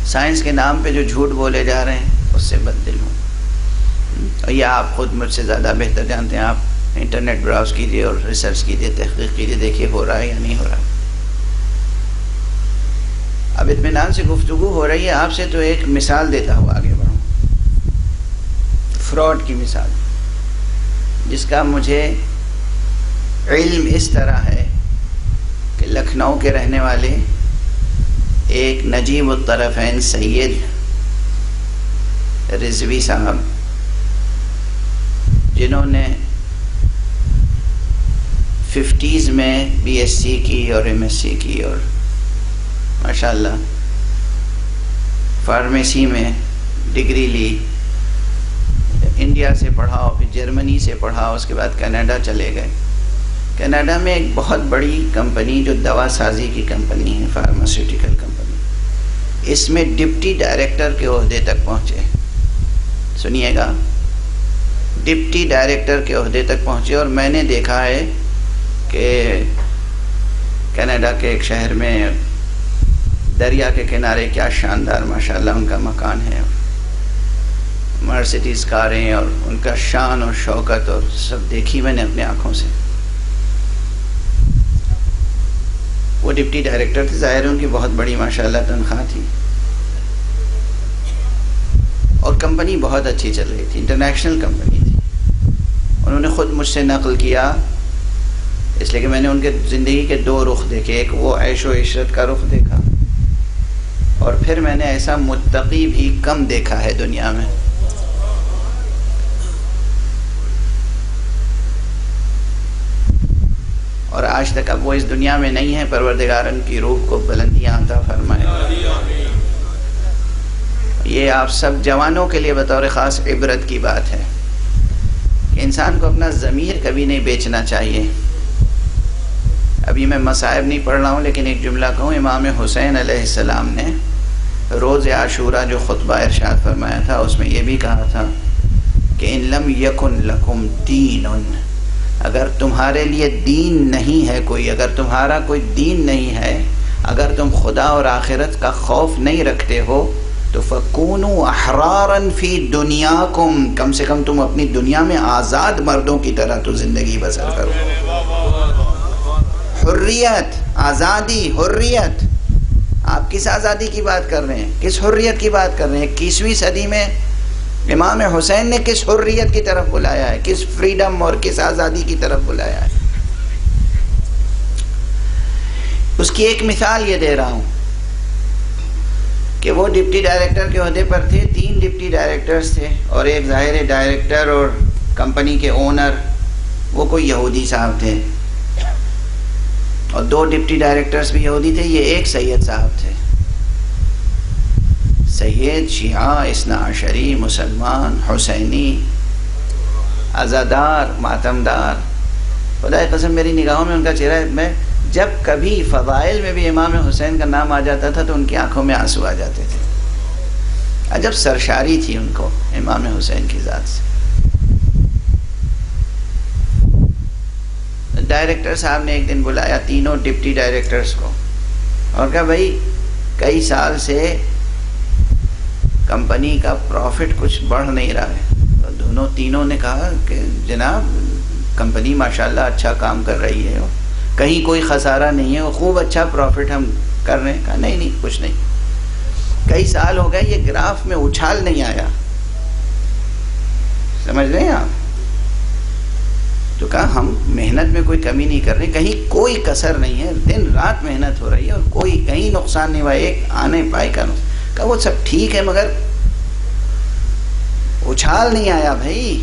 سائنس کے نام پہ جو جھوٹ بولے جا رہے ہیں اس سے بددل ہوں۔ اور یہ آپ خود مجھ سے زیادہ بہتر جانتے ہیں، آپ انٹرنیٹ براؤز کیجئے اور ریسرچ کیجئے، تحقیق کیجئے، دیکھیے ہو رہا ہے یا نہیں ہو رہا۔ اب اطمینان سے گفتگو ہو رہی ہے آپ سے تو ایک مثال دیتا ہوا آگے بڑھوں، فراڈ کی مثال، جس کا مجھے علم اس طرح ہے کہ لکھنؤ کے رہنے والے ایک نجیب الطرفین سید رضوی صاحب، جنہوں نے 50s میں BSc کی اور MSc کی اور ماشاءاللہ فارمیسی میں ڈگری لی، انڈیا سے پڑھا پھر جرمنی سے پڑھا، اس کے بعد کینیڈا چلے گئے۔ کینیڈا میں ایک بہت بڑی کمپنی جو دوا سازی کی کمپنی ہے، فارماسیوٹیکل کمپنی، اس میں ڈپٹی ڈائریکٹر کے عہدے تک پہنچے۔ سنیے گا، ڈپٹی ڈائریکٹر کے عہدے تک پہنچے۔ اور میں نے دیکھا ہے کہ کینیڈا کے ایک شہر میں دریا کے کنارے کیا شاندار ماشاءاللہ ان کا مکان ہے، مرسیڈیز کاریں اور ان کا شان اور شوکت اور سب دیکھی میں نے اپنے آنکھوں سے۔ وہ ڈپٹی ڈائریکٹر تھے، ظاہر ان کی بہت بڑی ماشاءاللہ تنخواہ تھی اور کمپنی بہت اچھی چل رہی تھی، انٹرنیشنل کمپنی تھی۔ انہوں نے خود مجھ سے نقل کیا، اس لیے کہ میں نے ان کے زندگی کے 2 رخ دیکھے، ایک وہ عیش و عشرت کا رخ دیکھا اور پھر میں نے ایسا متقی بھی کم دیکھا ہے دنیا میں۔ اور آج تک اب وہ اس دنیا میں نہیں ہے، پروردگار ان کی روح کو بلندیاں عطا فرمائے۔ یہ آپ سب جوانوں کے لیے بطور خاص عبرت کی بات ہے کہ انسان کو اپنا ضمیر کبھی نہیں بیچنا چاہیے۔ ابھی میں مصائب نہیں پڑھ رہا ہوں لیکن ایک جملہ کہوں، امام حسین علیہ السلام نے روز عاشورہ جو خطبہ ارشاد فرمایا تھا اس میں یہ بھی کہا تھا کہ ان لم یکن لکم دین، اگر تمہارے لیے دین نہیں ہے کوئی، اگر تمہارا کوئی دین نہیں ہے، اگر تم خدا اور آخرت کا خوف نہیں رکھتے ہو تو فَكُونُوا أَحْرَارًا فِي دُنْيَاكُمْ، کم سے کم تم اپنی دنیا میں آزاد مردوں کی طرح تو زندگی بسر کرو. حریت، آزادی، حریت. آپ کس آزادی کی بات کر رہے ہیں؟ کس حریت کی بات کر رہے ہیں؟ 21ویں صدی میں امام حسین نے کس حریت کی طرف بلایا ہے؟ کس فریڈم اور کس آزادی کی طرف بلایا ہے؟ اس کی ایک مثال یہ دے رہا ہوں کہ وہ ڈپٹی ڈائریکٹر کے عہدے پر تھے. 3 ڈپٹی ڈائریکٹرز تھے اور ایک ظاہر ڈائریکٹر اور کمپنی کے اونر وہ کوئی یہودی صاحب تھے، اور 2 ڈپٹی ڈائریکٹرز بھی یہودی تھے. یہ ایک سید صاحب تھے، سید شیعہ، اثنا عشری، مسلمان، حسینی، عزادار، ماتمدار. خدا کی قسم میری نگاہوں میں ان کا چہرہ، میں جب کبھی فضائل میں بھی امام حسین کا نام آ جاتا تھا تو ان کی آنکھوں میں آنسو آ جاتے تھے. عجب سرشاری تھی ان کو امام حسین کی ذات سے. ڈائریکٹر صاحب نے ایک دن بلایا تینوں ڈپٹی ڈائریکٹرز کو اور کہا بھائی کئی سال سے کمپنی کا پروفٹ کچھ بڑھ نہیں رہا ہے. تو تینوں نے کہا کہ جناب کمپنی ماشاءاللہ اچھا کام کر رہی ہے، کہیں کوئی خسارہ نہیں ہے، وہ خوب اچھا پروفٹ ہم کر رہے ہیں. کہا نہیں کچھ نہیں، کئی سال ہو گئے یہ گراف میں اچھال نہیں آیا. سمجھ رہے ہیں آپ؟ تو کہا ہم محنت میں کوئی کمی نہیں کر رہے، کہیں کوئی کسر نہیں ہے، دن رات محنت ہو رہی ہے اور کوئی کہیں نقصان نہیں ہوا، ایک آنے پائے کا نقصان. کہا وہ سب ٹھیک ہے مگر اچھال نہیں آیا بھائی،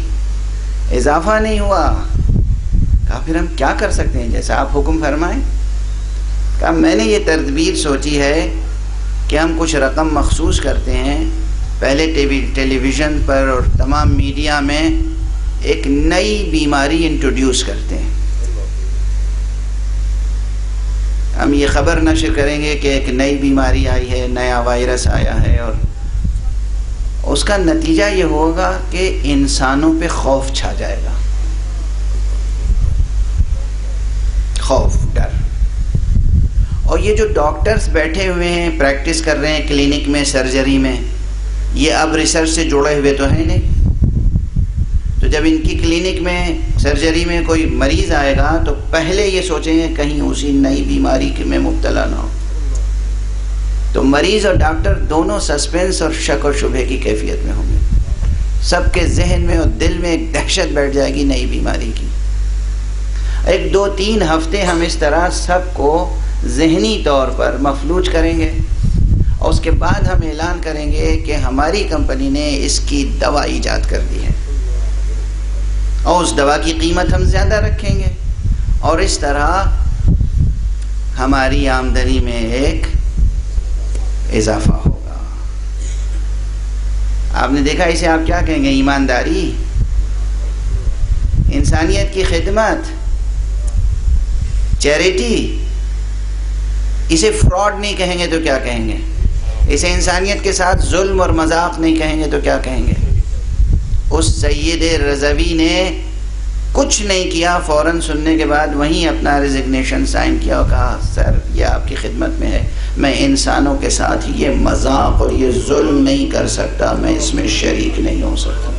اضافہ نہیں ہوا. کہا پھر ہم کیا کر سکتے ہیں، جیسا آپ حکم فرمائیں. کہا میں نے یہ تدبیر سوچی ہے کہ ہم کچھ رقم مخصوص کرتے ہیں، پہلے ٹیلی ویژن پر اور تمام میڈیا میں ایک نئی بیماری انٹروڈیوس کرتے ہیں. ہم یہ خبر نشر کریں گے کہ ایک نئی بیماری آئی ہے، نیا وائرس آیا ہے، اور اس کا نتیجہ یہ ہوگا کہ انسانوں پہ خوف چھا جائے گا، خوف، ڈر. اور یہ جو ڈاکٹرز بیٹھے ہوئے ہیں پریکٹس کر رہے ہیں کلینک میں، سرجری میں، یہ اب ریسرچ سے جڑے ہوئے تو ہیں نہیں. تو جب ان کی کلینک میں سرجری میں کوئی مریض آئے گا تو پہلے یہ سوچیں گے کہیں اسی نئی بیماری میں مبتلا نہ ہو. تو مریض اور ڈاکٹر دونوں سسپینس اور شک اور شبہ کی کیفیت میں ہوں گے. سب کے ذہن میں اور دل میں ایک دہشت بیٹھ جائے گی نئی بیماری کی. 1-2-3 ہفتے ہم اس طرح سب کو ذہنی طور پر مفلوج کریں گے اور اس کے بعد ہم اعلان کریں گے کہ ہماری کمپنی نے اس کی دوا ایجاد کر دی ہے اور اس دوا کی قیمت ہم زیادہ رکھیں گے اور اس طرح ہماری آمدنی میں ایک اضافہ ہوگا. آپ نے دیکھا اسے آپ کیا کہیں گے؟ ایمانداری، انسانیت کی خدمت، چیریٹی. اسے فراڈ نہیں کہیں گے تو کیا کہیں گے؟ اسے انسانیت کے ساتھ ظلم اور مذاق نہیں کہیں گے تو کیا کہیں گے؟ اس سید رضوی نے کچھ نہیں کیا، فوراً سننے کے بعد وہیں اپنا ریزگنیشن سائن کیا اور کہا سر یہ آپ کی خدمت میں ہے، میں انسانوں کے ساتھ یہ مذاق اور یہ ظلم نہیں کر سکتا، میں اس میں شریک نہیں ہو سکتا.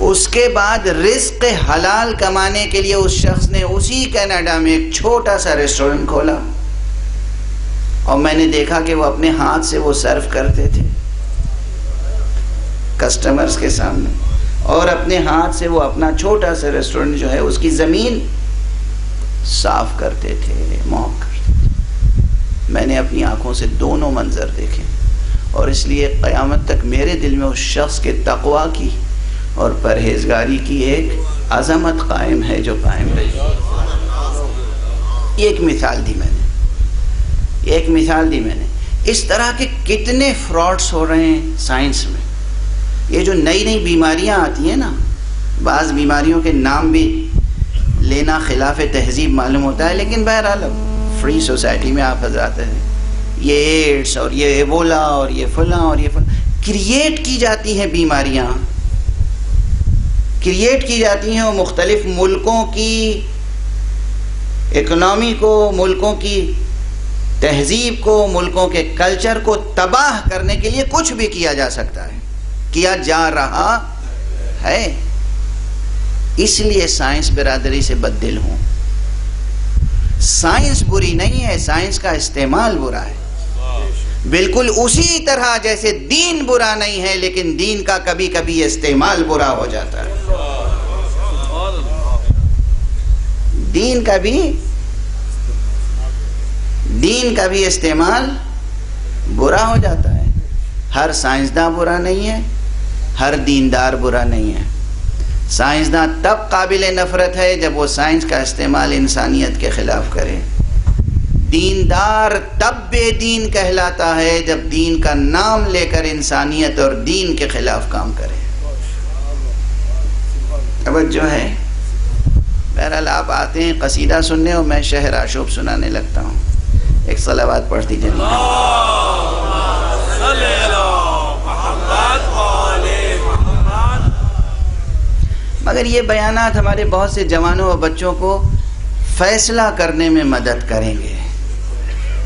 اس کے بعد رزق حلال کمانے کے لیے اس شخص نے اسی کینیڈا میں ایک چھوٹا سا ریسٹورنٹ کھولا اور میں نے دیکھا کہ وہ اپنے ہاتھ سے وہ سرو کرتے تھے کسٹمرز کے سامنے، اور اپنے ہاتھ سے وہ اپنا چھوٹا سا ریسٹورنٹ جو ہے اس کی زمین صاف کرتے تھے، موپ کرتے تھے. میں نے اپنی آنکھوں سے دونوں منظر دیکھے اور اس لیے قیامت تک میرے دل میں اس شخص کے تقوی کی اور پرہیزگاری کی ایک عظمت قائم ہے جو قائم رہی. یہ ایک مثال دی میں نے. اس طرح کے کتنے فراڈس ہو رہے ہیں سائنس میں. یہ جو نئی نئی بیماریاں آتی ہیں نا، بعض بیماریوں کے نام بھی لینا خلاف تہذیب معلوم ہوتا ہے، لیکن بہرحال فری سوسائٹی میں آپ حضرات ہیں، یہ ایڈس اور یہ ایبولا اور یہ فلاں اور یہ فلاں کریٹ کی جاتی ہیں، بیماریاں کریٹ کی جاتی ہیں اور مختلف ملکوں کی اکنامی کو، ملکوں کی تہذیب کو، ملکوں کے کلچر کو تباہ کرنے کے لیے کچھ بھی کیا جا سکتا ہے، کیا جا رہا ہے۔ اس لیے سائنس برادری سے بددل ہوں۔ سائنس بری نہیں ہے، سائنس کا استعمال برا ہے، بالکل اسی طرح جیسے دین برا نہیں ہے لیکن دین کا کبھی کبھی استعمال برا ہو جاتا ہے۔ دین کا بھی استعمال برا ہو جاتا ہے۔ ہر سائنسداں برا نہیں ہے، ہر دیندار برا نہیں ہے۔ سائنسداں تب قابل نفرت ہے جب وہ سائنس کا استعمال انسانیت کے خلاف کرے۔ دیندار تب بے دین کہلاتا ہے جب دین کا نام لے کر انسانیت اور دین کے خلاف کام کرے۔ توجہ ہے؟ بہرحال آپ آتے ہیں قصیدہ سننے اور میں شہر آشوب سنانے لگتا ہوں۔ ایک صلوات پڑھ دیجیے۔ مگر یہ بیانات ہمارے بہت سے جوانوں اور بچوں کو فیصلہ کرنے میں مدد کریں گے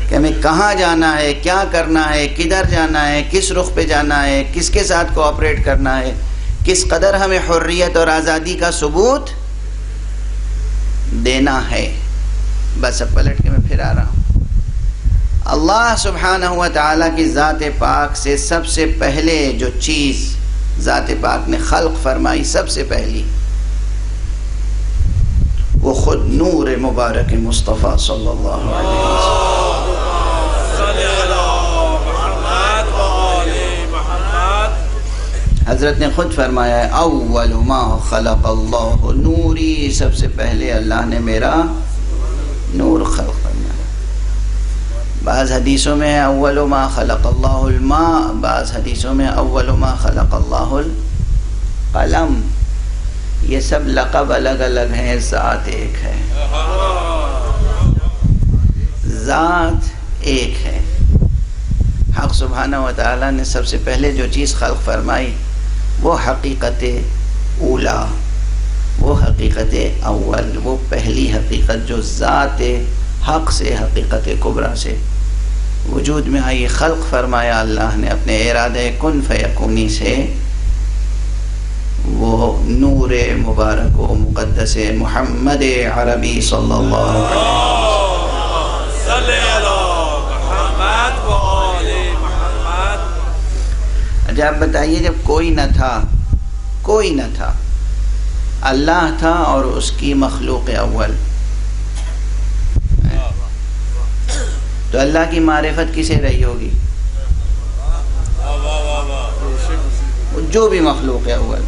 کہ ہمیں کہاں جانا ہے، کیا کرنا ہے، کدھر جانا ہے، کس رخ پہ جانا ہے، کس کے ساتھ کوآپریٹ کرنا ہے، کس قدر ہمیں حریت اور آزادی کا ثبوت دینا ہے۔ بس اب پلٹ کے میں پھر آ رہا ہوں۔ اللہ سبحانہ و تعالیٰ کی ذات پاک سے سب سے پہلے جو چیز ذات پاک نے خلق فرمائی، سب سے پہلی، وہ خود نور مبارک مصطفیٰ صلی اللہ علیہ وسلم۔ حضرت نے خود فرمایا ہے اول ما خلق اللہ نوری، سب سے پہلے اللہ نے میرا نور خلق فرمایا۔ بعض حدیثوں میں اول ما خلق اللہ الماء، بعض حدیثوں میں اول ما خلق اللہ القلم۔ یہ سب لقب الگ الگ ہیں، ذات ایک ہے، ذات ایک ہے۔ حق سبحانہ و تعالیٰ نے سب سے پہلے جو چیز خلق فرمائی وہ حقیقت اولا، وہ حقیقت اول، وہ پہلی حقیقت جو ذات حق سے، حقیقت کبریٰ سے وجود میں آئی۔ خلق فرمایا اللہ نے اپنے ارادہ کن فیکونی سے، وہ نور مبارک و مقدس محمد عربی صلی اللہ علیہ وسلم۔ اچھا آپ بتائیے، جب کوئی نہ تھا، اللہ تھا اور اس کی مخلوق اول، تو اللہ کی معرفت کسے رہی ہوگی؟ جو بھی مخلوق ہے اول۔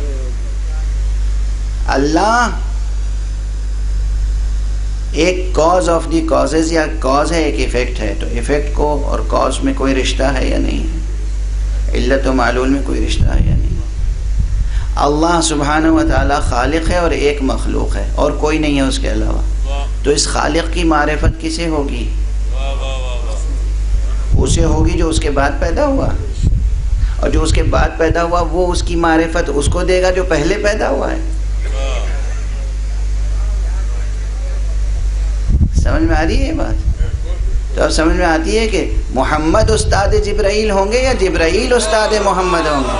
اللہ ایک کاز آف دی کازز، یا کاز ہے ایک ایفیکٹ ہے، تو ایفیکٹ کو اور کاز میں کوئی رشتہ ہے یا نہیں ہے؟ علت و معلول میں کوئی رشتہ ہے یا نہیں؟ اللہ سبحانہ و تعالی خالق ہے اور ایک مخلوق ہے اور کوئی نہیں ہے اس کے علاوہ، تو اس خالق کی معرفت کسے ہوگی؟ اسے ہوگی جو اس کے بعد پیدا ہوا، اور جو اس کے بعد پیدا ہوا وہ اس کی معرفت اس کو دے گا جو پہلے پیدا ہوا ہے۔ سمجھ میں آ رہی ہے یہ بات؟ تو اب سمجھ میں آتی ہے کہ محمد استاد جبرائیل ہوں گے یا جبرائیل استاد محمد ہوں گے؟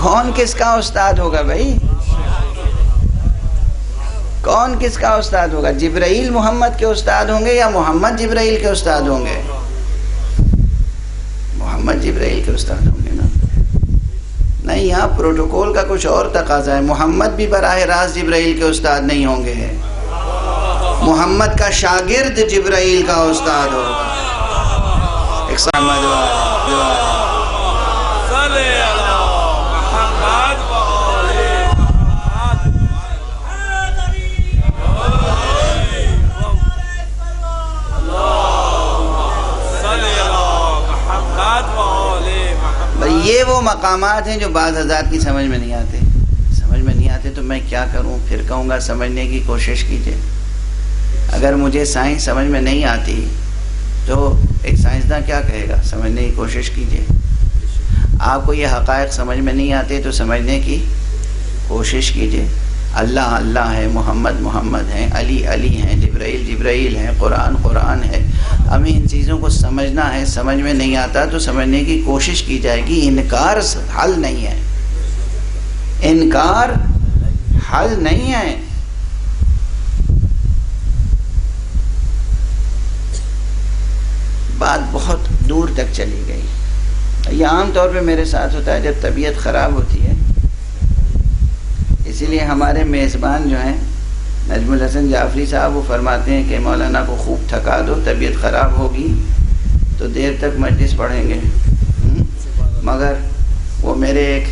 کون کس کا استاد ہوگا بھائی؟ کون کس کا استاد ہوگا؟ جبرائیل محمد کے استاد ہوں گے یا محمد جبرائیل کے استاد ہوں گے؟ محمد جبرائیل کے استاد ہوں گے نا۔ نہیں، یہاں پروٹوکول کا کچھ اور تقاضا ہے۔ محمد بھی براہ راست جبرائیل کے استاد نہیں ہوں گے، محمد کا شاگرد جبرائیل کا استاد ہوگا۔ یہ وہ مقامات ہیں جو بعض حضرات کی سمجھ میں نہیں آتے تو میں کیا کروں؟ پھر کہوں گا سمجھنے کی کوشش کیجئے۔ اگر مجھے سائنس سمجھ میں نہیں آتی تو ایک سائنسداں کیا کہے گا؟ سمجھنے کی کوشش کیجئے۔ آپ کو یہ حقائق سمجھ میں نہیں آتے تو سمجھنے کی کوشش کیجئے۔ اللہ اللہ ہے، محمد محمد ہیں، علی علی ہیں، جبرائیل جبرائیل ہیں، قرآن قرآن ہے. ہمیں ان چیزوں کو سمجھنا ہے. سمجھ میں نہیں آتا تو سمجھنے کی کوشش کی جائے گی. انکار حل نہیں ہے، انکار حل نہیں ہے. بات بہت دور تک چلی گئی. یہ عام طور پہ میرے ساتھ ہوتا ہے جب طبیعت خراب ہوتی ہے. اسی لیے ہمارے میزبان جو ہیں نجم الحسن جعفری صاحب، وہ فرماتے ہیں کہ مولانا کو خوب تھکا دو، طبیعت خراب ہوگی تو دیر تک مجلس پڑھیں گے. مگر وہ میرے ایک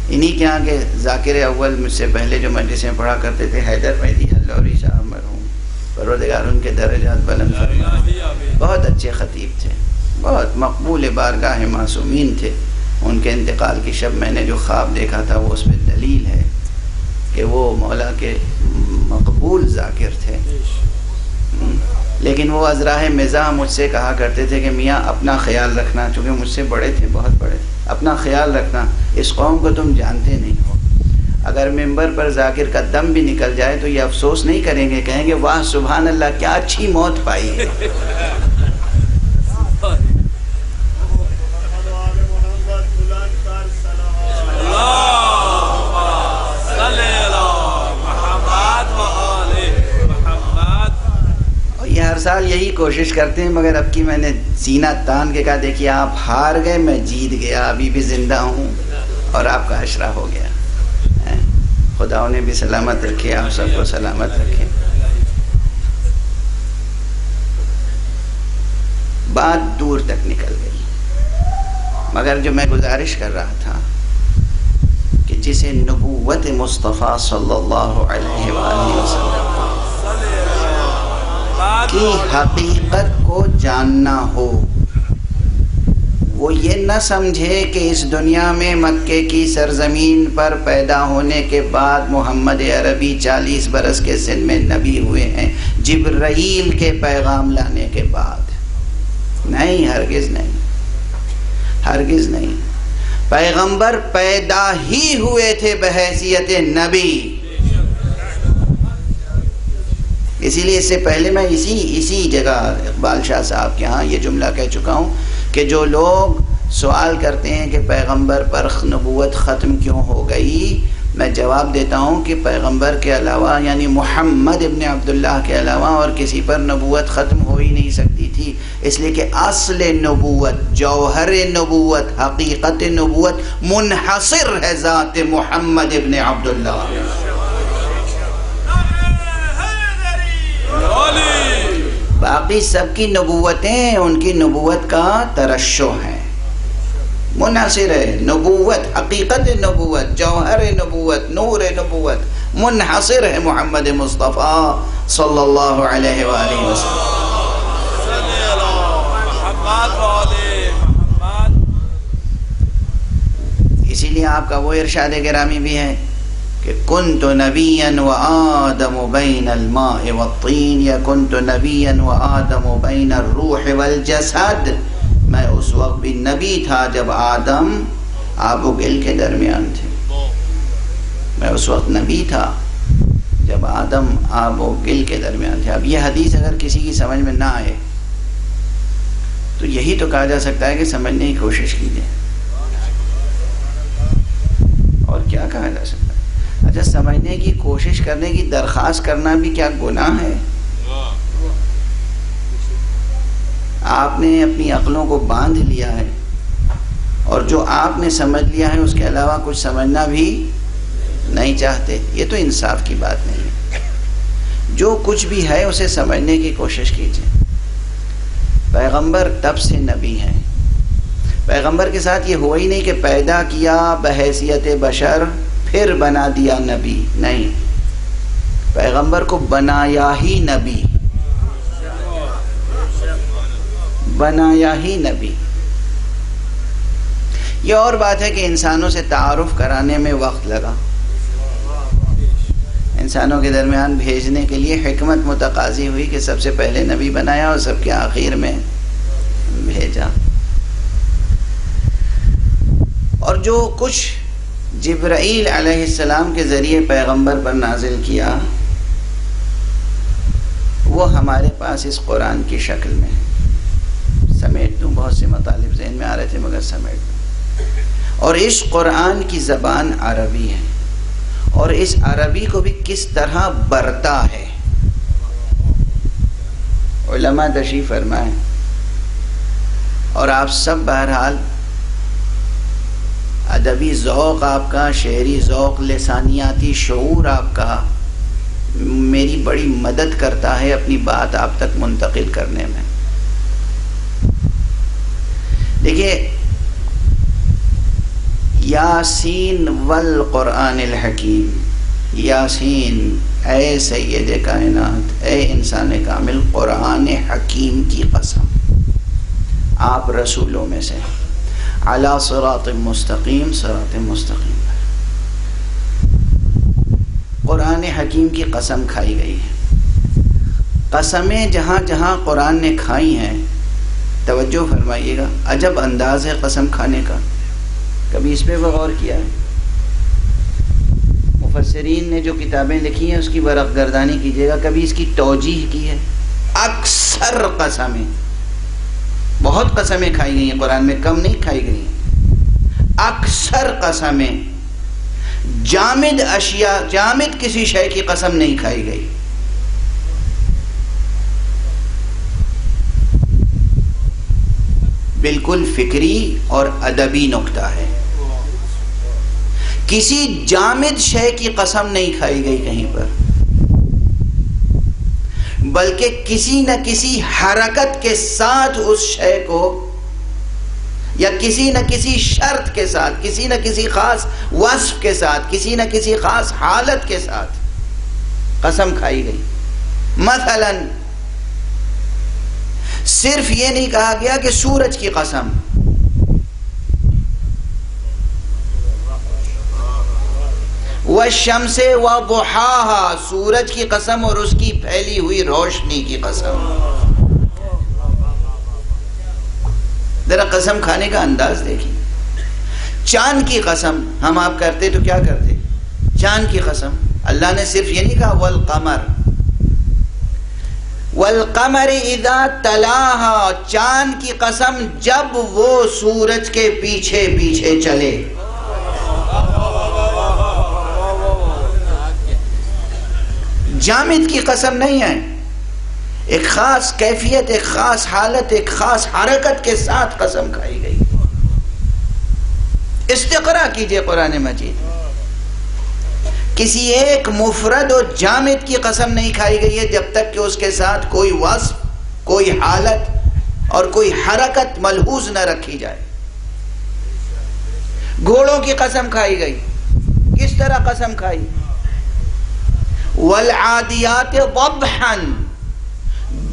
انہی کے یہاں کے ذاکر اول مجھ سے پہلے جو مجلسیں پڑھا کرتے تھے، حیدر مہدی حلوری صاحب مرحوم، پروردگار ان کے درجات بلند فرمائے. بہت اچھے خطیب تھے، بہت مقبول بارگاہ معصومین تھے. ان کے انتقال کی شب میں نے جو خواب دیکھا تھا وہ اس پہ دلیل ہے کہ وہ مولا کے مقبول ذاکر تھے. لیکن وہ ازراہ مزاح مجھ سے کہا کرتے تھے کہ میاں اپنا خیال رکھنا، چونکہ مجھ سے بڑے تھے، بہت بڑے تھے، اپنا خیال رکھنا، اس قوم کو تم جانتے نہیں ہو. اگر ممبر پر ذاکر کا دم بھی نکل جائے تو یہ افسوس نہیں کریں گے، کہیں گے واہ سبحان اللہ کیا اچھی موت پائی ہے. ہر سال یہی کوشش کرتے ہیں، مگر اب کی میں نے سینہ تان کے کہا دیکھیے آپ ہار گئے، میں جیت گیا، ابھی بھی زندہ ہوں اور آپ کا عشرہ ہو گیا. خدا انہیں بھی سلامت رکھے، آپ سب کو سلامت رکھے. بات دور تک نکل گئی، مگر جو میں گزارش کر رہا تھا کہ جسے نبوت مصطفیٰ صلی اللہ علیہ وآلہ وسلم کی حقیقت کو جاننا ہو، وہ یہ نہ سمجھے کہ اس دنیا میں مکے کی سرزمین پر پیدا ہونے کے بعد محمد عربی 40 برس کے سن میں نبی ہوئے ہیں، جبرائیل کے پیغام لانے کے بعد. نہیں، ہرگز نہیں، ہرگز نہیں. پیغمبر پیدا ہی ہوئے تھے بحیثیت نبی. اسی لیے اس سے پہلے میں اسی جگہ اقبال شاہ صاحب کے ہاں یہ جملہ کہہ چکا ہوں کہ جو لوگ سوال کرتے ہیں کہ پیغمبر پر نبوت ختم کیوں ہو گئی، میں جواب دیتا ہوں کہ پیغمبر کے علاوہ یعنی محمد ابن عبداللہ کے علاوہ اور کسی پر نبوت ختم ہو ہی نہیں سکتی تھی. اس لیے کہ اصل نبوت، جوہر نبوت، حقیقت نبوت منحصر ہے ذات محمد ابن عبداللہ. باقی سب کی نبوتیں ان کی نبوت کا ترشح ہے، منحصر ہے. نبوت، حقیقت نبوت، جوہر نبوت، نور نبوت منحصر ہے محمد مصطفیٰ صلی اللہ علیہ وآلہ وسلم. اسی لیے آپ کا وہ ارشاد گرامی بھی ہے کہ کنت نبیا وآدم بین الماء والطین، یا کنت نبیا وآدم بین الروح والجسد. میں اس وقت بھی نبی تھا جب آدم آب و گل کے درمیان تھے. میں اس وقت نبی تھا جب آدم آب و گل کے درمیان تھے. اب یہ حدیث اگر کسی کی سمجھ میں نہ آئے تو یہی تو کہا جا سکتا ہے کہ سمجھنے کی کوشش کیجیے، اور کیا کہا جا سکتا ہے. اچھا، سمجھنے کی کوشش کرنے کی درخواست کرنا بھی کیا گناہ ہے؟ آپ نے اپنی عقلوں کو باندھ لیا ہے اور جو آپ نے سمجھ لیا ہے اس کے علاوہ کچھ سمجھنا بھی نہیں چاہتے. یہ تو انصاف کی بات نہیں ہے. جو کچھ بھی ہے اسے سمجھنے کی کوشش کیجیے. پیغمبر تب سے نبی ہیں. پیغمبر کے ساتھ یہ ہوا ہی نہیں کہ پیدا کیا بحیثیت بشر پھر بنا دیا نبی. نہیں، پیغمبر کو بنایا ہی نبی، بنایا ہی نبی. یہ اور بات ہے کہ انسانوں سے تعارف کرانے میں وقت لگا. انسانوں کے درمیان بھیجنے کے لیے حکمت متقاضی ہوئی کہ سب سے پہلے نبی بنایا اور سب کے آخر میں بھیجا. اور جو کچھ جبرائیل علیہ السلام کے ذریعے پیغمبر پر نازل کیا، وہ ہمارے پاس اس قرآن کی شکل میں، سمیٹ دوں، بہت سے مطالب ذہن میں آ رہے تھے مگر سمیٹ دوں، اور اس قرآن کی زبان عربی ہے، اور اس عربی کو بھی کس طرح برتا ہے۔ علماء تشریف فرمائیں، اور آپ سب بہرحال ادبی ذوق آپ کا، شعری ذوق، لسانیاتی شعور آپ کا میری بڑی مدد کرتا ہے اپنی بات آپ تک منتقل کرنے میں۔ دیکھیے، یاسین والقرآن الحکیم، یاسین اے سید کائنات، اے انسان کامل، قرآن حکیم کی قسم، آپ رسولوں میں سے، علی صراط مستقیم، صراط مستقیم، قرآن حکیم کی قسم کھائی گئی ہے۔ قسمیں جہاں جہاں قرآن نے کھائی ہیں، توجہ فرمائیے گا، عجب انداز ہے قسم کھانے کا، کبھی اس پہ غور کیا ہے؟ مفسرین نے جو کتابیں لکھی ہیں اس کی ورق گردانی کیجیے گا، کبھی اس کی توجیح کی ہے؟ اکثر قسمیں، بہت قسمیں کھائی گئی ہیں قرآن میں، کم نہیں کھائی گئی ہیں، اکثر قسمیں، جامد اشیاء، جامد کسی شے کی قسم نہیں کھائی گئی۔ بالکل فکری اور ادبی نکتہ ہے، کسی جامد شے کی قسم نہیں کھائی گئی کہیں پر، بلکہ کسی نہ کسی حرکت کے ساتھ اس شے کو، یا کسی نہ کسی شرط کے ساتھ، کسی نہ کسی خاص وصف کے ساتھ، کسی نہ کسی خاص حالت کے ساتھ قسم کھائی گئی۔ مثلا صرف یہ نہیں کہا گیا کہ سورج کی قسم، والشمس وضحاها، سورج کی قسم اور اس کی پھیلی ہوئی روشنی کی قسم۔ ذرا قسم کھانے کا انداز دیکھیں۔ چاند کی قسم ہم آپ کرتے تو کیا کرتے؟ چاند کی قسم، اللہ نے صرف یہ نہیں کہا والقمر، والقمر اذا تلاہا، چاند کی قسم جب وہ سورج کے پیچھے پیچھے چلے۔ جامد کی قسم نہیں ہے، ایک خاص کیفیت، ایک خاص حالت، ایک خاص حرکت کے ساتھ قسم کھائی گئی۔ استقراء کیجئے قرآن مجید، کسی ایک مفرد و جامد کی قسم نہیں کھائی گئی ہے جب تک کہ اس کے ساتھ کوئی وصف، کوئی حالت اور کوئی حرکت ملحوظ نہ رکھی جائے۔ گھوڑوں کی قسم کھائی گئی، کس طرح قسم کھائی؟ والعادیات ضبحا،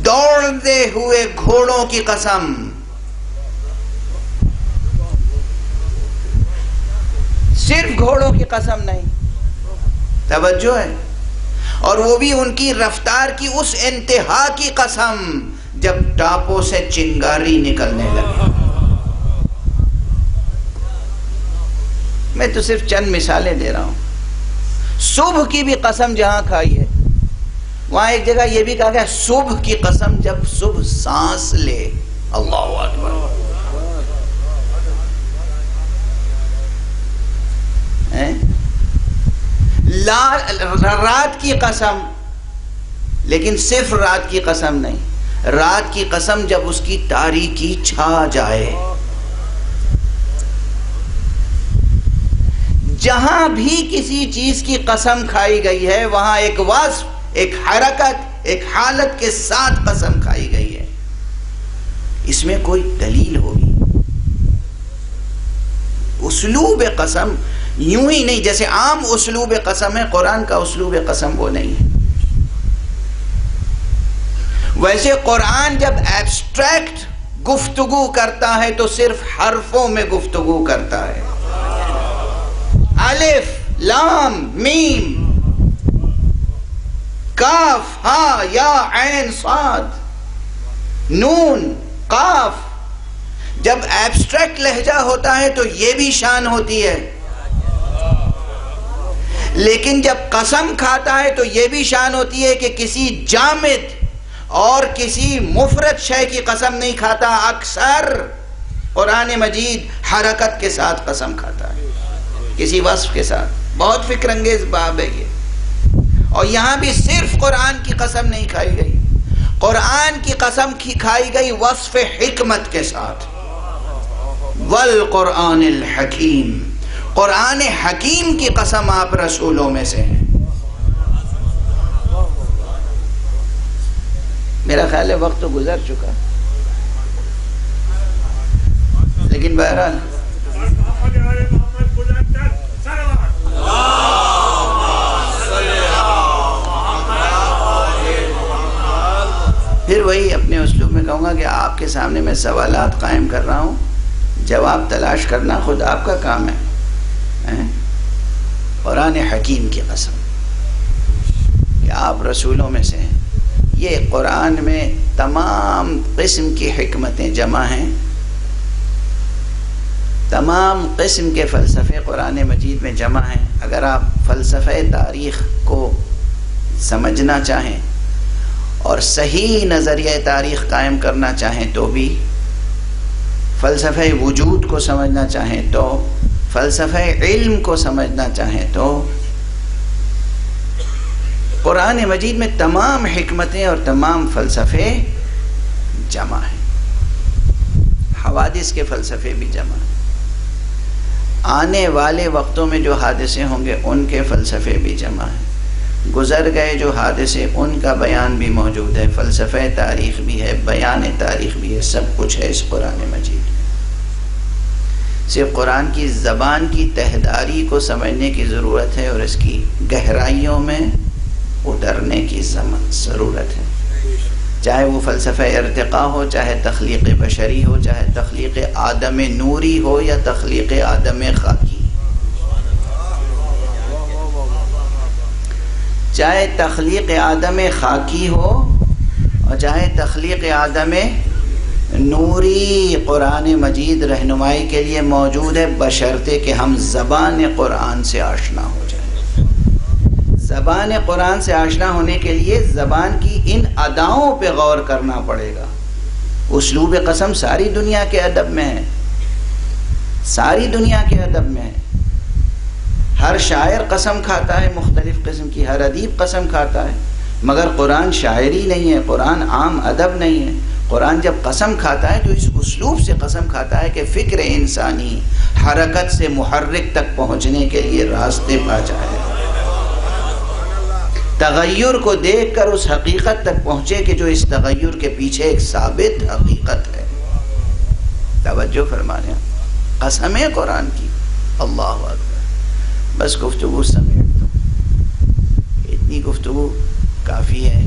دوڑتے ہوئے گھوڑوں کی قسم۔ صرف گھوڑوں کی قسم نہیں، توجہ ہے، اور وہ بھی ان کی رفتار کی اس انتہا کی قسم جب ٹاپوں سے چنگاری نکلنے لگی۔ میں تو صرف چند مثالیں دے رہا ہوں۔ صبح کی بھی قسم جہاں کھائی ہے، وہاں ایک جگہ یہ بھی کہا گیا صبح کی قسم جب صبح سانس لے۔ اللہ اکبر۔ رات کی قسم، لیکن صرف رات کی قسم نہیں، رات کی قسم جب اس کی تاریکی چھا جائے۔ جہاں بھی کسی چیز کی قسم کھائی گئی ہے وہاں ایک وصف، ایک حرکت، ایک حالت کے ساتھ قسم کھائی گئی ہے، اس میں کوئی دلیل ہوگی۔ اسلوب قسم یوں ہی نہیں، جیسے عام اسلوب قسم ہے، قرآن کا اسلوب قسم وہ نہیں ہے۔ ویسے قرآن جب ایبسٹریکٹ گفتگو کرتا ہے تو صرف حرفوں میں گفتگو کرتا ہے، الف لام میم کاف ہا یا عین صاد نون قاف۔ جب ایبسٹریکٹ لہجہ ہوتا ہے تو یہ بھی شان ہوتی ہے، لیکن جب قسم کھاتا ہے تو یہ بھی شان ہوتی ہے کہ کسی جامد اور کسی مفرد شے کی قسم نہیں کھاتا، اکثر قرآن مجید حرکت کے ساتھ قسم کھاتا ہے، کسی وصف کے ساتھ۔ بہت فکر انگیز باب ہے یہ، اور یہاں بھی صرف قرآن کی قسم نہیں کھائی گئی، قرآن کی قسم کھائی گئی وصف حکمت کے ساتھ، والقرآن الحکیم، قرآن حکیم کی قسم آپ رسولوں میں سے ہیں۔ میرا خیال ہے وقت تو گزر چکا، لیکن بہرحال پھر وہی اپنے اسلوب میں کہوں گا کہ آپ کے سامنے میں سوالات قائم کر رہا ہوں، جواب تلاش کرنا خود آپ کا کام ہے۔ قرآن حکیم کی قسم کہ آپ رسولوں میں سے ہیں، یہ قرآن میں تمام قسم کی حکمتیں جمع ہیں، تمام قسم کے فلسفے قرآن مجید میں جمع ہیں۔ اگر آپ فلسفہ تاریخ کو سمجھنا چاہیں اور صحیح نظریہ تاریخ قائم کرنا چاہیں تو بھی، فلسفہ وجود کو سمجھنا چاہیں تو، فلسفہ علم کو سمجھنا چاہیں تو، قرآن مجید میں تمام حکمتیں اور تمام فلسفے جمع ہیں، حوادث کے فلسفے بھی جمع ہیں، آنے والے وقتوں میں جو حادثے ہوں گے ان کے فلسفے بھی جمع ہیں، گزر گئے جو حادثے ان کا بیان بھی موجود ہے، فلسفہ تاریخ بھی ہے، بیان تاریخ بھی ہے، سب کچھ ہے اس قرآن مجید میں۔ صرف قرآن کی زبان کی تہداری کو سمجھنے کی ضرورت ہے اور اس کی گہرائیوں میں اترنے کی ضرورت ہے، چاہے وہ فلسفہ ارتقاء ہو، چاہے تخلیق بشری ہو، چاہے تخلیق آدم نوری ہو یا تخلیق آدم خاکی، چاہے تخلیق آدم خاکی ہو اور چاہے تخلیق آدم نوری، قرآن مجید رہنمائی کے لیے موجود ہے، بشرطے کہ ہم زبان قرآن سے آشنا ہو جائیں۔ زبان قرآن سے آشنا ہونے کے لیے زبان کی ان اداؤں پہ غور کرنا پڑے گا۔ اسلوب قسم ساری دنیا کے ادب میں ہے، ساری دنیا کے ادب میں ہے، ہر شاعر قسم کھاتا ہے مختلف قسم کی، ہر ادیب قسم کھاتا ہے، مگر قرآن شاعری نہیں ہے، قرآن عام ادب نہیں ہے۔ قرآن جب قسم کھاتا ہے تو اس اسلوب سے قسم کھاتا ہے کہ فکر انسانی حرکت سے محرک تک پہنچنے کے لیے راستے پا جائے، تغیر کو دیکھ کر اس حقیقت تک پہنچے کہ جو اس تغیر کے پیچھے ایک ثابت حقیقت ہے۔ توجہ فرمانے، قسم ہے قرآن کی، اللہ اکبر۔ بس گفتگو سمیٹ دو، اتنی گفتگو کافی ہے۔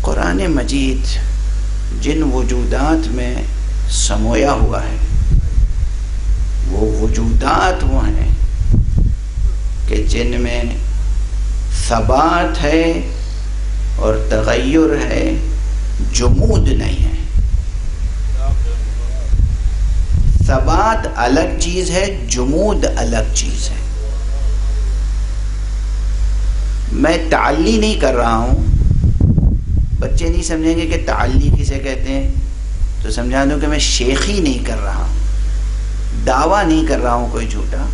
قرآن مجید جن وجودات میں سمویا ہوا ہے وہ وجودات وہ ہیں کہ جن میں ثبات ہے اور تغیر ہے، جمود نہیں ہے۔ ثبات الگ چیز ہے، جمود الگ چیز ہے۔ میں تعلی نہیں کر رہا ہوں، بچے نہیں سمجھیں گے کہ تعلی کسے کہتے ہیں، تو سمجھا دوں کہ میں شیخی نہیں کر رہا ہوں، دعویٰ نہیں کر رہا ہوں کوئی جھوٹا،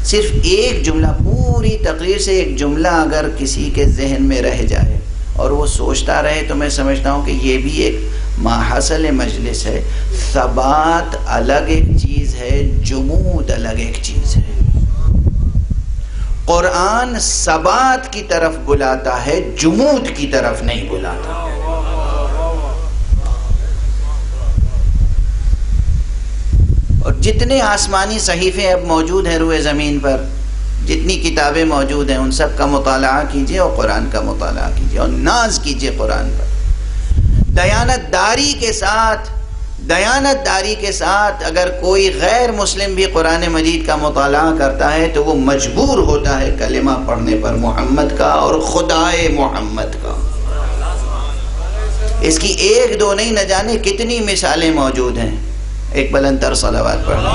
صرف ایک جملہ، پوری تقریر سے ایک جملہ اگر کسی کے ذہن میں رہ جائے اور وہ سوچتا رہے تو میں سمجھتا ہوں کہ یہ بھی ایک ماحصل مجلس ہے۔ ثبات الگ ایک چیز ہے، جمود الگ ایک چیز ہے۔ قرآن ثبات کی طرف بلاتا ہے، جمود کی طرف نہیں بلاتا۔ اور جتنے آسمانی صحیفے اب موجود ہیں روئے زمین پر، جتنی کتابیں موجود ہیں، ان سب کا مطالعہ کیجئے اور قرآن کا مطالعہ کیجئے اور ناز کیجئے قرآن پر۔ دیانت داری کے ساتھ اگر کوئی غیر مسلم بھی قرآن مجید کا مطالعہ کرتا ہے تو وہ مجبور ہوتا ہے کلمہ پڑھنے پر محمد کا اور خدائے محمد کا۔ اس کی ایک دو نہیں، نہ جانے کتنی مثالیں موجود ہیں۔ ایک بلند تر صلوات پڑھنا۔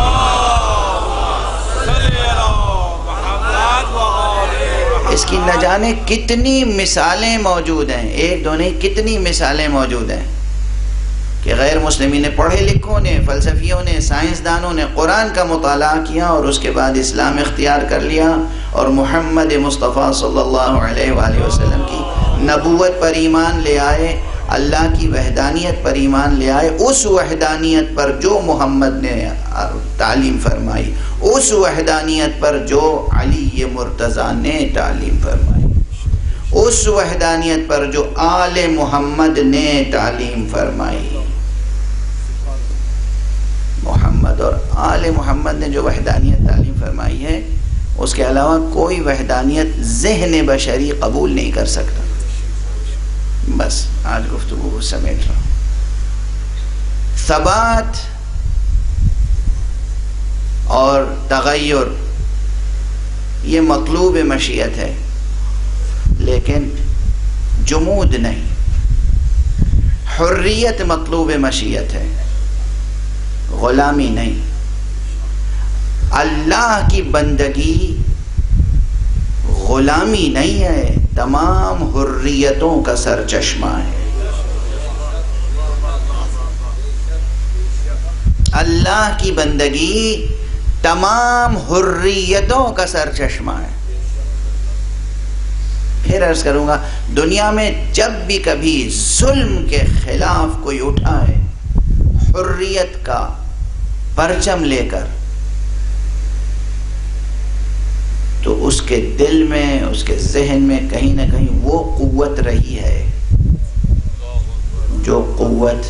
اس کی نہ جانے کتنی مثالیں موجود ہیں، ایک دو نہیں کتنی مثالیں موجود ہیں کہ غیر مسلمین نے، پڑھے لکھوں نے، فلسفیوں نے، سائنسدانوں نے قرآن کا مطالعہ کیا اور اس کے بعد اسلام اختیار کر لیا اور محمد مصطفیٰ صلی اللہ علیہ وآلہ وسلم کی نبوت پر ایمان لے آئے، اللہ کی وحدانیت پر ایمان لے آئے، اس وحدانیت پر جو محمد نے تعلیم فرمائی، اس وحدانیت پر جو علی مرتضیٰ نے تعلیم فرمائی، اس وحدانیت پر جو آل محمد نے تعلیم فرمائی۔ محمد اور آل محمد نے جو وحدانیت تعلیم فرمائی ہے، اس کے علاوہ کوئی وحدانیت ذہن بشری قبول نہیں کر سکتا۔ بس آج گفتگو کو سمیٹ رہا ہوں۔ ثبات اور تغیر یہ مطلوب مشیت ہے، لیکن جمود نہیں۔ حریت مطلوب مشیت ہے، غلامی نہیں۔ اللہ کی بندگی غلامی نہیں ہے، تمام حریتوں کا سرچشمہ ہے۔ اللہ کی بندگی تمام حریتوں کا سرچشمہ ہے۔ پھر عرض کروں گا، دنیا میں جب بھی کبھی ظلم کے خلاف کوئی اٹھا ہے حریت کا پرچم لے کر، تو اس کے دل میں، اس کے ذہن میں کہیں نہ کہیں وہ قوت رہی ہے جو قوت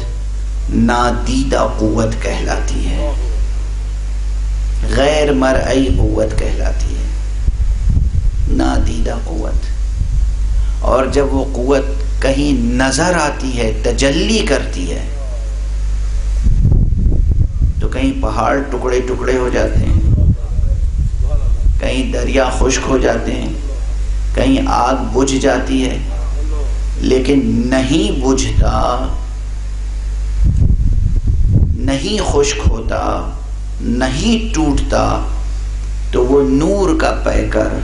نادیدہ قوت کہلاتی ہے، غیر مرئی قوت کہلاتی ہے، نادیدہ قوت۔ اور جب وہ قوت کہیں نظر آتی ہے، تجلی کرتی ہے، تو کہیں پہاڑ ٹکڑے ٹکڑے ہو جاتے ہیں، کہیں دریا خشک ہو جاتے ہیں، کہیں آگ بجھ جاتی ہے، لیکن نہیں بجھتا، نہیں خشک ہوتا، نہیں ٹوٹتا، تو وہ نور کا پیکر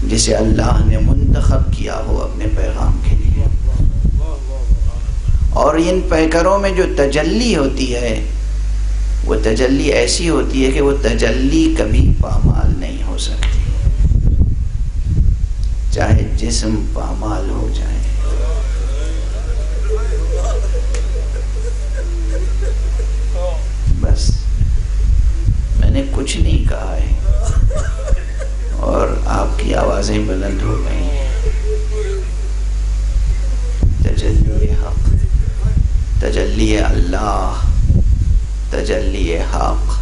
جسے اللہ نے منتخب کیا ہو اپنے پیغام کے لیے۔ اور ان پیکروں میں جو تجلی ہوتی ہے، وہ تجلی ایسی ہوتی ہے کہ وہ تجلی کبھی پامال نہیں ہو سکتی، چاہے جسم پامال ہو جائے۔ بس میں نے کچھ نہیں کہا ہے اور آپ کی آوازیں بلند ہو گئی ہیں۔ تجلی حق، تجلی اللہ، تجلی حق،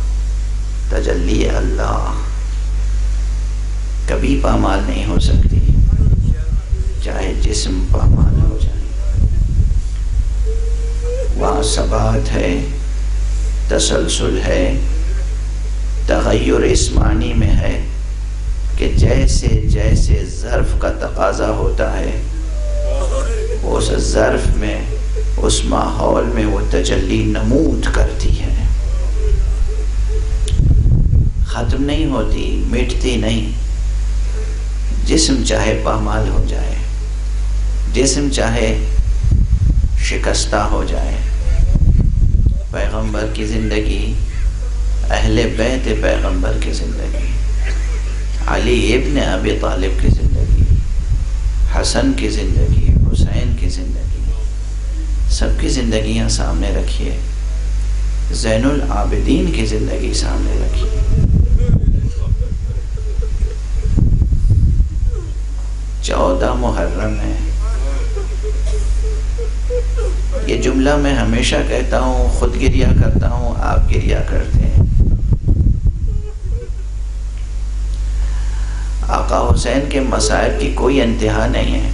تجلی اللہ کبھی پامال نہیں ہو سکتی، چاہے جسم پامال ہو جائے۔ وہاں ثبات ہے، تسلسل ہے، تغیر اس معنی میں ہے کہ جیسے جیسے ظرف کا تقاضا ہوتا ہے، اس ظرف میں، اس ماحول میں وہ تجلی نمود کرتی ہے، ختم نہیں ہوتی، مٹتی نہیں۔ جسم چاہے پامال ہو جائے، جسم چاہے شکستہ ہو جائے، پیغمبر کی زندگی، اہل بیت پیغمبر کی زندگی، علی ابن ابی طالب کی زندگی، حسن کی زندگی، حسین کی زندگی، سب کی زندگیاں سامنے رکھیے، زین العابدین کی زندگی سامنے رکھیے۔ 14 محرم ہے۔ یہ جملہ میں ہمیشہ کہتا ہوں، خود گریہ کرتا ہوں، آپ گریہ کرتے ہیں۔ آقا حسین کے مصائب کی کوئی انتہا نہیں ہے،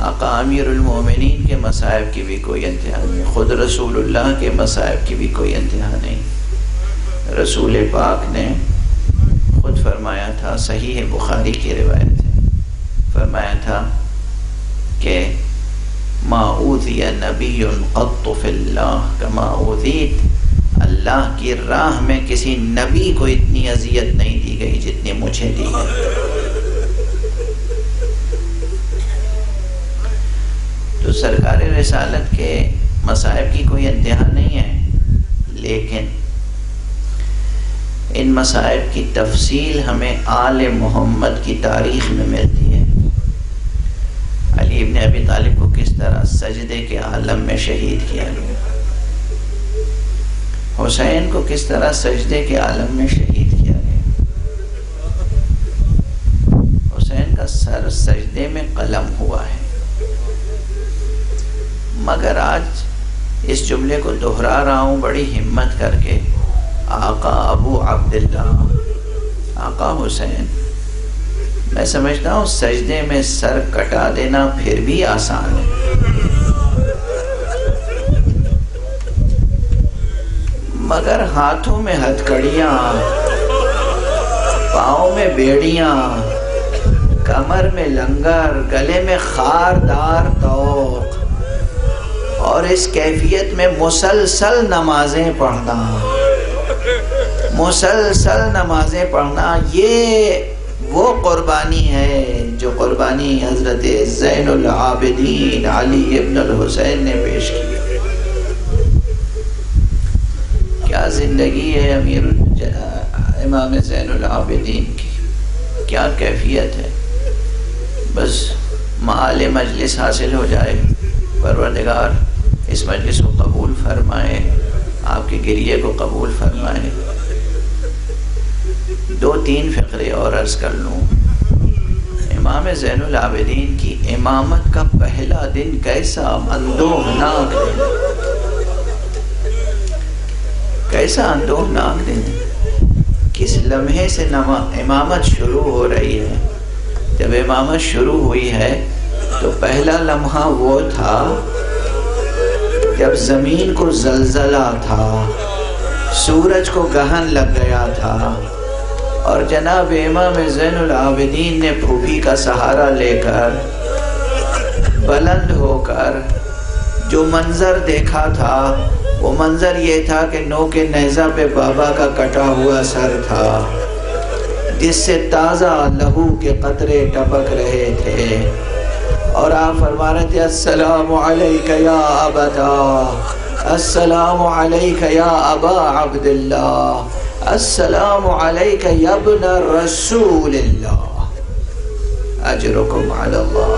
آقا امیر المومنین کے مصائب کی بھی کوئی انتہا نہیں، خود رسول اللہ کے مصائب کی بھی کوئی انتہا نہیں۔ رسول پاک نے خود فرمایا تھا، صحیح بخاری کی روایت ہے، فرمایا تھا کہ ما اوذی نبی قط فی اللہ کما اوذیت اللہ کی راہ میں کسی نبی کو اتنی اذیت نہیں دی گئی جتنی مجھے دی گئی۔ تو سرکار رسالت کے مصائب کی کوئی انتہا نہیں ہے، لیکن ان مصائب کی تفصیل ہمیں آل محمد کی تاریخ میں ملتی ہے۔ علی ابن ابی طالب کو کس طرح سجدے کے عالم میں شہید کیا گیا، حسین کو کس طرح سجدے کے عالم میں شہید کیا گیا، حسین کا سر سجدے میں قلم ہوا ہے۔ مگر آج اس جملے کو دہرا رہا ہوں بڑی ہمت کر کے، آقا ابو عبداللہ، آقا حسین، میں سمجھتا ہوں سجدے میں سر کٹا دینا پھر بھی آسان ہے، مگر ہاتھوں میں ہتھکڑیاں، پاؤں میں بیڑیاں، کمر میں لنگر، گلے میں خاردار طوق، اور اس کیفیت میں مسلسل نمازیں پڑھنا، مسلسل نمازیں پڑھنا، یہ وہ قربانی ہے جو قربانی حضرت زین العابدین علی ابن الحسین نے پیش کی۔ کیا زندگی ہے امام زین العابدین کی، کیا کیفیت ہے۔ بس معال مجلس حاصل ہو جائے، پروردگار اس مجلس کو قبول فرمائے، آپ کے گریے کو قبول فرمائے۔ 2-3 فقرے اور عرض کر لوں۔ امام زین العابدین کی امامت کا پہلا دن کیسا اندوہناک دن، کیسا اندوہناک دن، کس لمحے سے امامت شروع ہو رہی ہے۔ جب امامت شروع ہوئی ہے تو پہلا لمحہ وہ تھا جب زمین کو زلزلہ تھا، سورج کو گہن لگ گیا تھا، اور جناب امام زین العابدین نے پھوپھی کا سہارا لے کر بلند ہو کر جو منظر دیکھا تھا، وہ منظر یہ تھا کہ نوک نیزہ پہ بابا کا کٹا ہوا سر تھا، جس سے تازہ لہو کے قطرے ٹپک رہے تھے، اور آپ فرما رہے تھے السلام علیک یا ابتا، السلام علیک یا ابا عبداللہ، السلام علیک یا ابن رسول اللہ، اجرکم علی اللہ،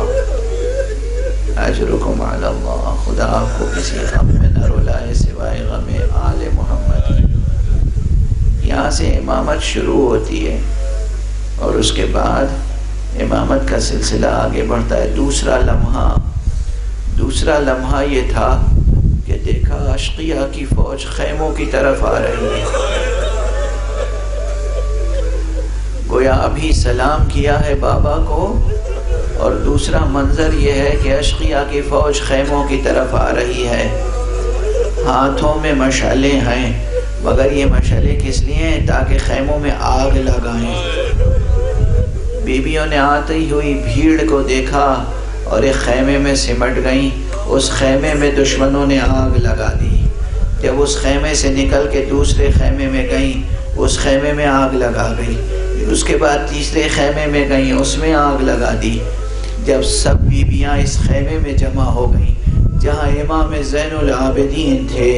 اجرکم علی اللہ۔ خدا آپ کو کسی غم میں نہ رلائے سوائے غم آل محمد۔ یہاں سے امامت شروع ہوتی ہے، اور اس کے بعد امامت کا سلسلہ آگے بڑھتا ہے۔ دوسرا لمحہ یہ تھا کہ دیکھا اشقیاء کی فوج خیموں کی طرف آ رہی ہے، گویا ابھی سلام کیا ہے بابا کو، اور دوسرا منظر یہ ہے کہ اشقیاء کی فوج خیموں کی طرف آ رہی ہے، ہاتھوں میں مشعلیں ہیں، مگر یہ مشعلیں کس لیے ہیں؟ تاکہ خیموں میں آگ لگائیں۔ بیویوں نے آتی ہوئی بھیڑ کو دیکھا اور ایک خیمے میں سمٹ گئیں، اس خیمے میں دشمنوں نے آگ لگا دی، جب اس خیمے سے نکل کے دوسرے خیمے میں گئیں، اس خیمے میں آگ لگا گئی، اس کے بعد تیسرے خیمے میں گئیں، اس میں آگ لگا دی۔ جب سب بیویاں اس خیمے میں جمع ہو گئیں جہاں امام زین العابدین تھے،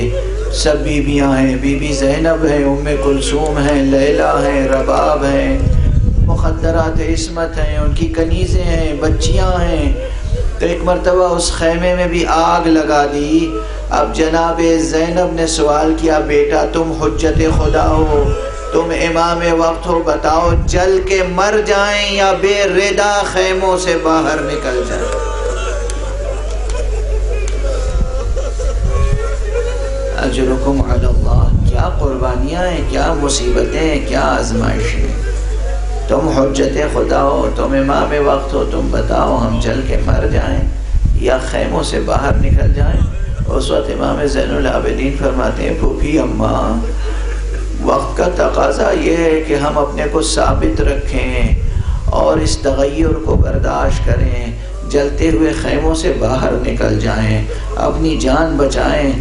سب بیویاں ہیں، بی بی زینب ہیں، ام کلثوم ہیں، لیلی ہیں، رباب ہیں، مخدرات عصمت ہیں، ان کی کنیزیں ہیں، بچیاں ہیں، تو ایک مرتبہ اس خیمے میں بھی آگ لگا دی۔ اب جناب زینب نے سوال کیا، بیٹا تم حجت خدا ہو، تم امام وقت ہو، بتاؤ جل کے مر جائیں یا بے ردا خیموں سے باہر نکل جائیں؟ اجرکم علی اللہ۔ کیا قربانیاں ہیں، کیا مصیبتیں ہیں، کیا آزمائشیں۔ تم حجت خدا ہو، تم امام وقت ہو، تم بتاؤ ہم جل کے مر جائیں یا خیموں سے باہر نکل جائیں؟ اس وقت امام زین العابدین فرماتے ہیں، پھوپھی اماں، وقت کا تقاضا یہ ہے کہ ہم اپنے کو ثابت رکھیں اور اس تغیر کو برداشت کریں، جلتے ہوئے خیموں سے باہر نکل جائیں، اپنی جان بچائیں۔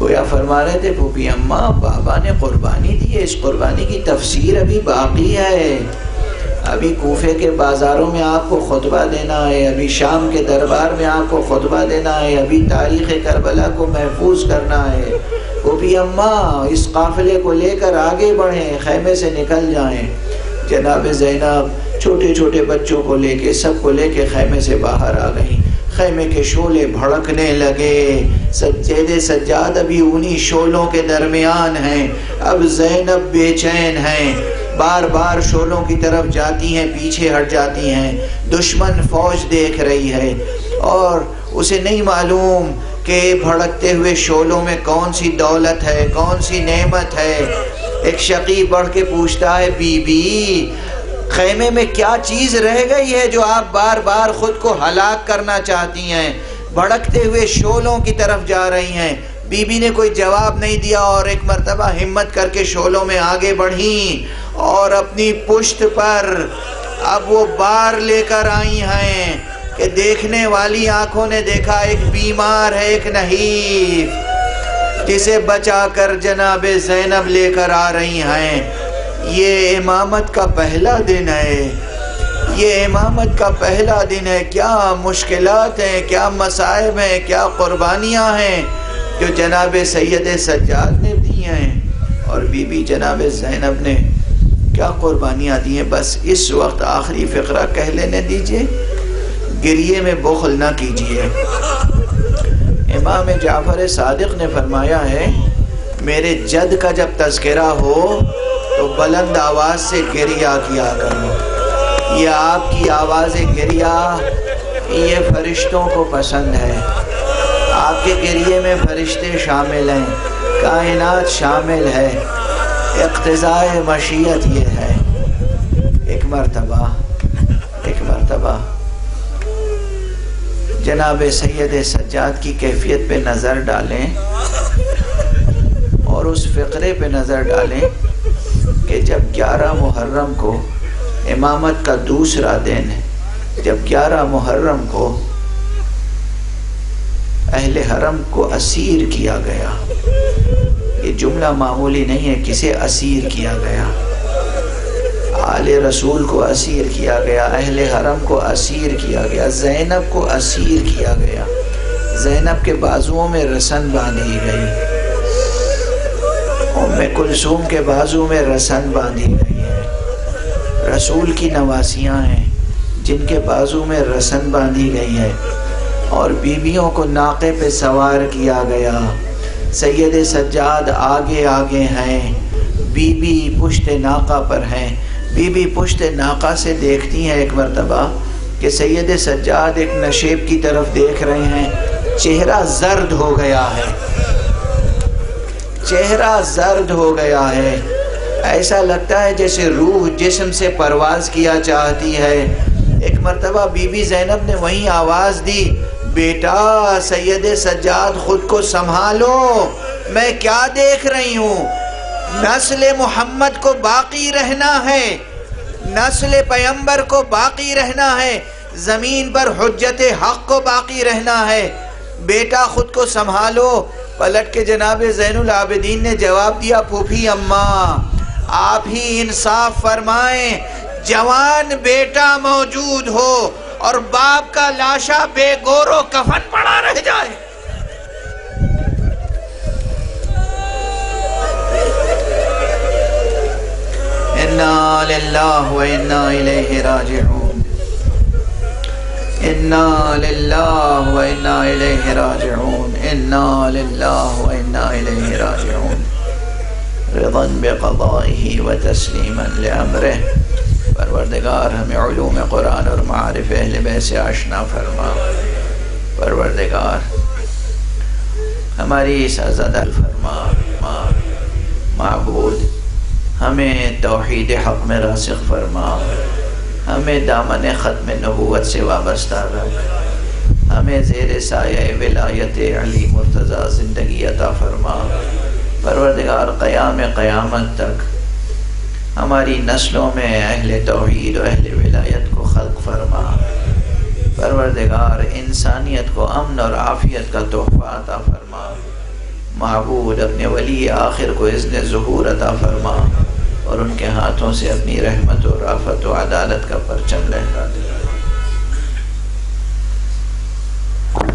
گویا فرما رہے تھے پھوپھی اماں بابا نے قربانی دی ہے، اس قربانی کی تفسیر ابھی باقی ہے، ابھی کوفے کے بازاروں میں آپ کو خطبہ دینا ہے، ابھی شام کے دربار میں آپ کو خطبہ دینا ہے، ابھی تاریخ کربلا کو محفوظ کرنا ہے۔ پھوپھی اماں اس قافلے کو لے کر آگے بڑھیں، خیمے سے نکل جائیں۔ جناب زینب چھوٹے چھوٹے بچوں کو لے کے، سب کو لے کے خیمے سے باہر آ گئیں۔ خیمے کے شعلے بھڑکنے لگے، سید سجاد ابھی انہی شعلوں کے درمیان ہیں۔ اب زینب بے چین ہیں، بار بار شعلوں کی طرف جاتی ہیں، پیچھے ہٹ جاتی ہیں۔ دشمن فوج دیکھ رہی ہے اور اسے نہیں معلوم کہ بھڑکتے ہوئے شعلوں میں کون سی دولت ہے، کون سی نعمت ہے۔ ایک شقی بڑھ کے پوچھتا ہے بی بی خیمے میں کیا چیز رہ گئی ہے جو آپ بار بار خود کو ہلاک کرنا چاہتی ہیں؟ بھڑکتے ہوئے شعلوں کی طرف جا رہی ہیں۔ بی بی نے کوئی جواب نہیں دیا اور ایک مرتبہ ہمت کر کے شعلوں میں آگے بڑھیں اور اپنی پشت پر اب وہ بار لے کر آئی ہیں کہ دیکھنے والی آنکھوں نے دیکھا ایک بیمار ہے، ایک نحیف، جسے بچا کر جناب زینب لے کر آ رہی ہیں۔ یہ امامت کا پہلا دن ہے، یہ امامت کا پہلا دن ہے۔ کیا مشکلات ہیں، کیا مصائب ہیں، کیا قربانیاں ہیں جو جناب سید سجاد نے دی ہیں اور بی بی جناب زینب نے کیا قربانیاں دی ہیں۔ بس اس وقت آخری فقرہ کہہ لینے دیجئے، گریے میں بخل نہ کیجئے۔ امام جعفر صادق نے فرمایا ہے میرے جد کا جب تذکرہ ہو تو بلند آواز سے گریہ کیا کرو۔ یہ آپ کی آواز گریہ یہ فرشتوں کو پسند ہے۔ آپ کے گریے میں فرشتے شامل ہیں، کائنات شامل ہے، اقتضاء مشیت یہ ہے۔ ایک مرتبہ جناب سید سجاد کی کیفیت پہ نظر ڈالیں اور اس فقرے پہ نظر ڈالیں کہ جب 11 محرم کو امامت کا دوسرا دن ہے، جب 11 محرم کو اہل حرم کو اسیر کیا گیا، یہ جملہ معمولی نہیں ہے، کسے اسیر کیا گیا؟ آل رسول کو اسیر کیا گیا، اہل حرم کو اسیر کیا گیا، زینب کو اسیر کیا گیا، زینب کے بازوؤں میں رسن باندھی گئی، ام کلثوم کے بازو میں رسن باندھی گئی ہے، رسول کی نواسیاں ہیں جن کے بازو میں رسن باندھی گئی ہے، اور بیویوں کو ناقے پہ سوار کیا گیا۔ سید سجاد آگے آگے ہیں، بی بی پشت ناقہ پر ہیں۔ بی بی پشت ناقہ سے دیکھتی ہیں ایک مرتبہ کہ سید سجاد ایک نشیب کی طرف دیکھ رہے ہیں، چہرہ زرد ہو گیا ہے، چہرہ زرد ہو گیا ہے، ایسا لگتا ہے جیسے روح جسم سے پرواز کیا چاہتی ہے۔ ایک مرتبہ بی بی زینب نے وہیں آواز دی، بیٹا سید سجاد خود کو سنبھالو، میں کیا دیکھ رہی ہوں؟ نسل محمد کو باقی رہنا ہے، نسل پیغمبر کو باقی رہنا ہے، زمین پر حجت حق کو باقی رہنا ہے، بیٹا خود کو سنبھالو۔ پلٹ کے جناب زین العابدین نے جواب دیا، پھوپھی اماں آپ ہی انصاف فرمائیں، جوان بیٹا موجود ہو اور باپ کا لاشا بے گور و کفن پڑا رہ جائے۔ انا للہ و انا الیہ راجعون، انا للہ و انا الیہ راجعون، انا للہ و انا الیہ راجعون، رضا بقضائہ و تسلیما لامرہ۔ پروردگار ہمیں علوم قرآن اور معارف اہل بیت سے آشنا فرما، پروردگار ہماری سزادہ فرما، معبود ہمیں توحید حق میں راسخ فرما، ہمیں دامن ختم نبوت سے وابستہ رکھ، ہمیں زیر سایہ ولایت علی مرتضیٰ زندگی عطا فرما۔ پروردگار قیام قیامت تک ہماری نسلوں میں اہل توحید و اہل ولایت کو خلق فرما۔ پروردگار انسانیت کو امن اور عافیت کا تحفہ عطا فرما۔ معبود اپنے ولی آخر کو اذن ظہور عطا فرما اور ان کے ہاتھوں سے اپنی رحمت و رافت و عدالت کا پرچم لہرا دے۔